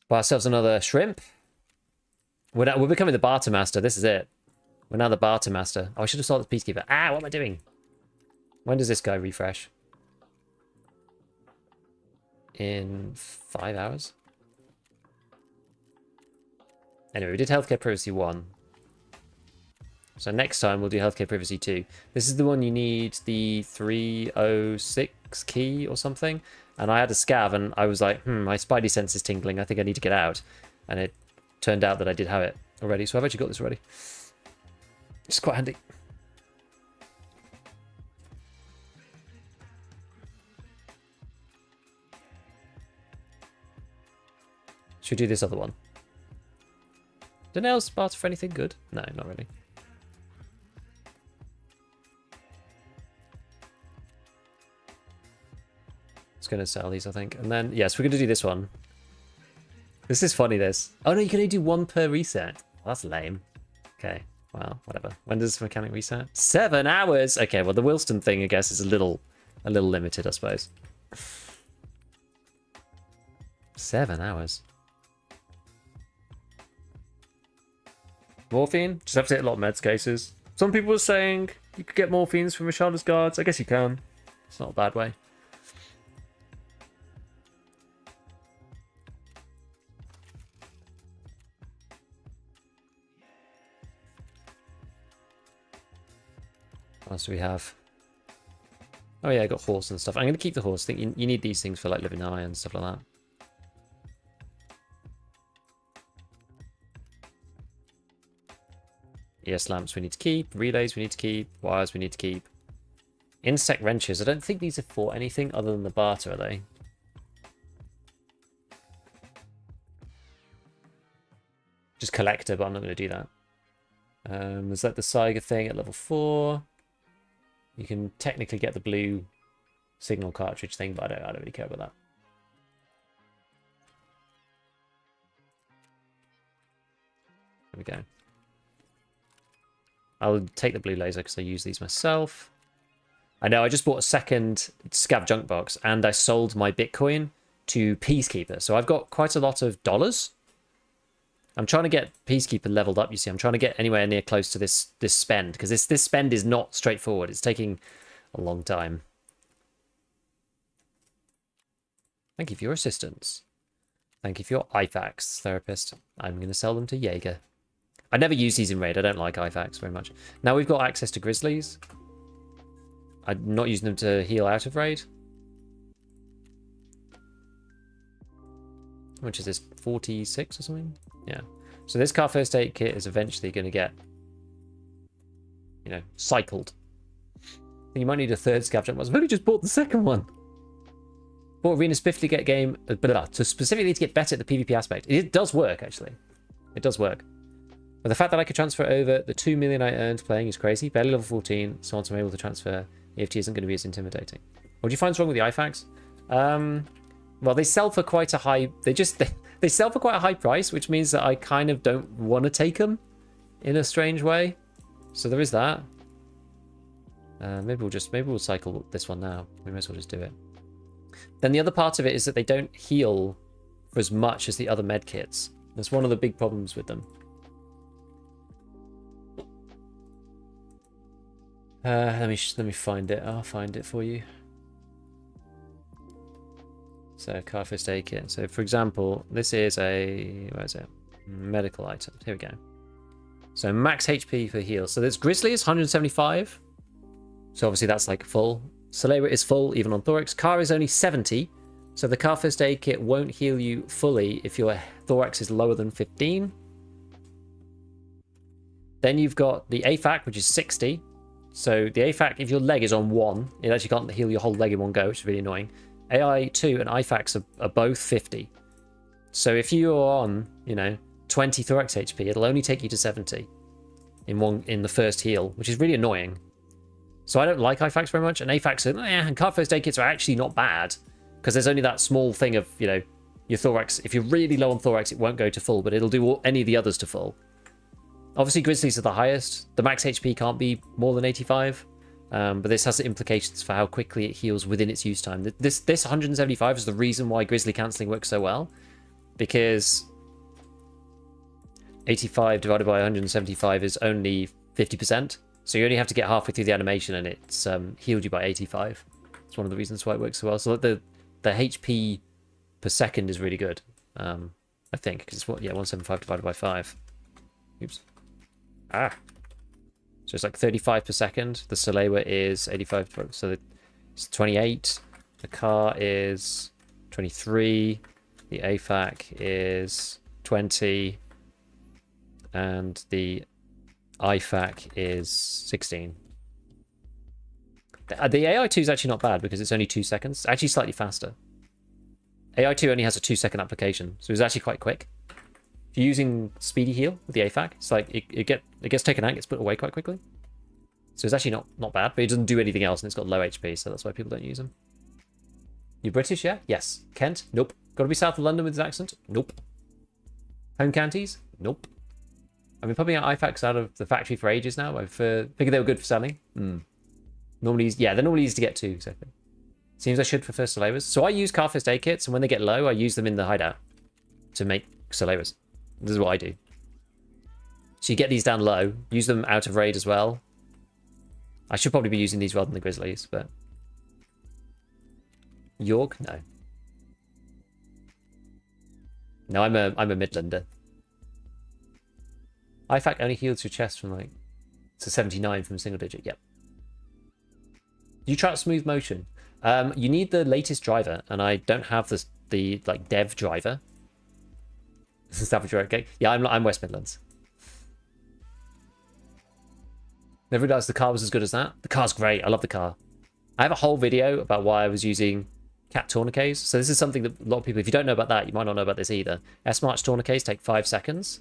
Buy ourselves another shrimp. We're becoming the Barter Master. This is it. We're now the Barter Master. Oh, I should have started the Peacekeeper. Ah, what am I doing? When does this guy refresh? In 5 hours? Anyway, we did Healthcare Privacy 1. So next time we'll do Healthcare Privacy 2. This is the one you need the 306 key or something. And I had a scav and I was like, my spidey sense is tingling. I think I need to get out. And it turned out that I did have it already. So I've actually got this already. It's quite handy. Should we do this other one? Do nails barter for anything good? No, not really. It's going to sell these, I think. And then, yes, we're going to do this one. This is funny, this. Oh, no, you can only do 1 per reset. Well, that's lame. Okay, well, whatever. When does mechanic reset? 7 hours! Okay, well, the Wilston thing, I guess, is a little limited, I suppose. 7 hours. Morphine? Just have to hit a lot of meds cases. Some people are saying you could get morphines from Rashada's guards. I guess you can. It's not a bad way. What else do we have? Oh yeah, I got horse and stuff. I'm going to keep the horse. I think you need these things for like living high and stuff like that. ES lamps we need to keep. Relays we need to keep. Wires we need to keep. Insect wrenches. I don't think these are for anything other than the barter, are they? Just collector, but I'm not going to do that. Is that the Saiga thing at level 4? You can technically get the blue signal cartridge thing, but I don't really care about that. There we go. I'll take the blue laser because I use these myself. I know I just bought a second Scav junk box and I sold my Bitcoin to Peacekeeper. So I've got quite a lot of dollars. I'm trying to get Peacekeeper leveled up, you see. I'm trying to get anywhere near close to this spend, because this spend is not straightforward. It's taking a long time. Thank you for your assistance. Thank you for your IFAX, therapist. I'm going to sell them to Jaeger. I never use these in raid. I don't like IFAX very much. Now we've got access to Grizzlies. I'm not using them to heal out of raid. Which is this, 46 or something? Yeah. So this car first aid kit is eventually going to get, you know, cycled. You might need a third scav jump. I've only just bought the second one. Bought Arena specifically to get game, to specifically to get better at the PvP aspect. It does work, actually. It does work. But the fact that I could transfer over the 2 million I earned playing is crazy. Barely level 14, so once I'm able to transfer, EFT isn't going to be as intimidating. What do you find wrong with the IFAX? Well, they sell for quite a high... They sell for quite a high price, which means that I kind of don't want to take them in a strange way. So there is that. Maybe we'll cycle this one now. We might as well just do it. Then the other part of it is that they don't heal for as much as the other med kits. That's one of the big problems with them. Let me find it. I'll find it for you. So car first aid kit. So for example, this is a, where is it? Medical item. Here we go. So max HP for heal. So this Grizzly is 175. So obviously that's like full. Solera is full even on Thorax. Car is only 70. So the car first aid kit won't heal you fully if your Thorax is lower than 15. Then you've got the AFAC, which is 60. So the AFAC, if your leg is on 1, it actually can't heal your whole leg in one go, which is really annoying. AI2 and IFAX are both 50. So if you're on, 20 Thorax HP, it'll only take you to 70 in the first heal, which is really annoying. So I don't like IFAX very much, and AFAX and car first aid kits are actually not bad, because there's only that small thing of, your Thorax. If you're really low on Thorax, it won't go to full, but it'll do any of the others to full. Obviously, Grizzlies are the highest. The max HP can't be more than 85. But this has implications for how quickly it heals within its use time. This 175 is the reason why Grizzly cancelling works so well, because 85 divided by 175 is only 50%. So you only have to get halfway through the animation and it's healed you by 85. It's one of the reasons why it works so well. So the HP per second is really good, I think, because it's 175 divided by 5. Oops. So it's like 35 per second. The Solera is 85, so it's 28. The car is 23. The AFAC is 20. And the IFAC is 16. The AI2 is actually not bad because it's only 2 seconds. It's actually slightly faster. AI2 only has a 2-second application, so it's actually quite quick. If you're using speedy heal with the AFAC, it's like it gets taken out, gets put away quite quickly. So it's actually not bad, but it doesn't do anything else, and it's got low HP, so that's why people don't use them. You British, yeah? Yes. Kent? Nope. Got to be south of London with his accent? Nope. Home counties? Nope. I've been pumping out IFACs out of the factory for ages now. I've figured they were good for selling. Normally, yeah, they're normally easy to get to, exactly. Seems I should for first Soleras. So I use car first aid kits, and when they get low, I use them in the hideout to make Soleras. This is what I do. So you get these down low, use them out of raid as well. I should probably be using these rather than the Grizzlies, but... York? No. No, I'm a Midlander. IFAC only heals your chest from to 79 from a single digit. Yep. You try out smooth motion. You need the latest driver, and I don't have the like dev driver. Savage, okay? Yeah, I'm West Midlands. Never realized the car was as good as that. The car's great. I love the car. I have a whole video about why I was using cat tourniquets. So this is something that a lot of people, if you don't know about that, you might not know about this either. S-March tourniquets take 5 seconds.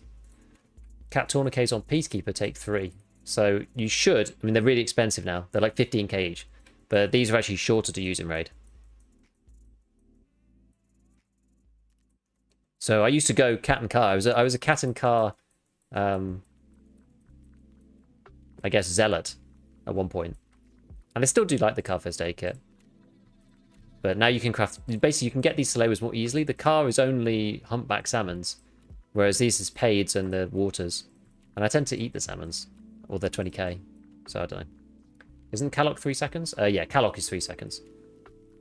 Cat tourniquets on Peacekeeper take 3. So you should, I mean, they're really expensive now. They're like 15k each. But these are actually shorter to use in Raid. So I used to go cat and car. I was a cat and car, I guess, zealot at one point. And I still do like the car first aid kit. But now you can craft... Basically, you can get these Salewers more easily. The car is only humpback salmons. Whereas these is paids and the waters. And I tend to eat the salmons. Or they're 20k. So I don't know. Isn't Calloc 3 seconds? Yeah, Calloc is 3 seconds.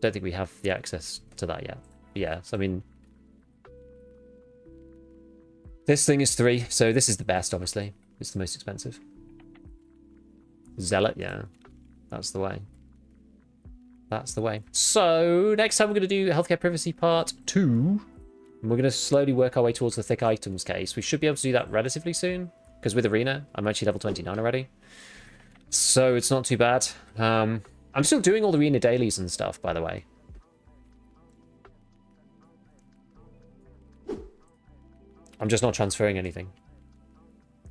Don't think we have the access to that yet. But yeah, so I mean... This thing is 3, so this is the best, obviously. It's the most expensive. Zealot, yeah. That's the way. That's the way. So, next time we're going to do Healthcare Privacy Part 2. And we're going to slowly work our way towards the thick items case. We should be able to do that relatively soon. Because with Arena, I'm actually level 29 already. So, it's not too bad. I'm still doing all the Arena dailies and stuff, by the way. I'm just not transferring anything.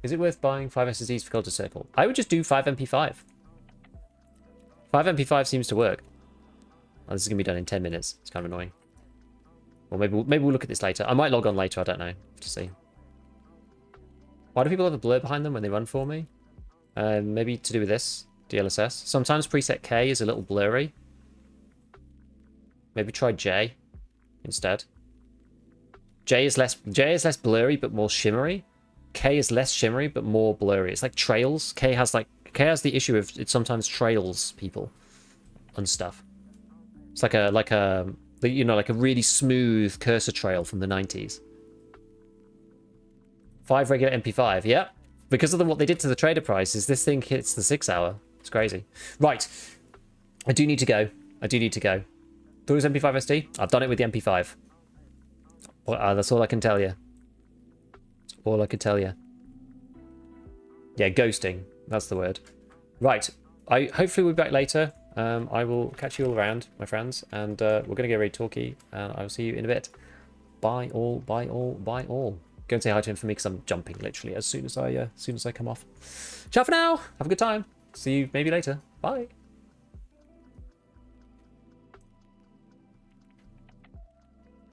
Is it worth buying 5 SSDs for Culture Circle? I would just do 5 MP5. 5 MP5 seems to work. Oh, this is going to be done in 10 minutes. It's kind of annoying. Or maybe we'll look at this later. I might log on later. I don't know. To see. Why do people have a blur behind them when they run for me? Maybe to do with this. DLSS. Sometimes preset K is a little blurry. Maybe try J instead. J is less blurry but more shimmery. K is less shimmery but more blurry. It's like trails. K has the issue of it sometimes trails people and stuff. It's like a you know, like a really smooth cursor trail from the 90s. 5 regular MP5, yeah. Because of what they did to the trader prices, this thing hits the 6 hour. It's crazy. Right. I do need to go. Thought it was MP5 SD? I've done it with the MP5. Well, that's all I can tell you. That's all I can tell you. Yeah, ghosting. That's the word. Right. Hopefully we'll be back later. I will catch you all around, my friends. And we're going to get ready talky. And I will see you in a bit. Bye all, bye all, bye all. Go and say hi to him for me because I'm jumping literally as soon as I come off. Ciao for now. Have a good time. See you maybe later. Bye.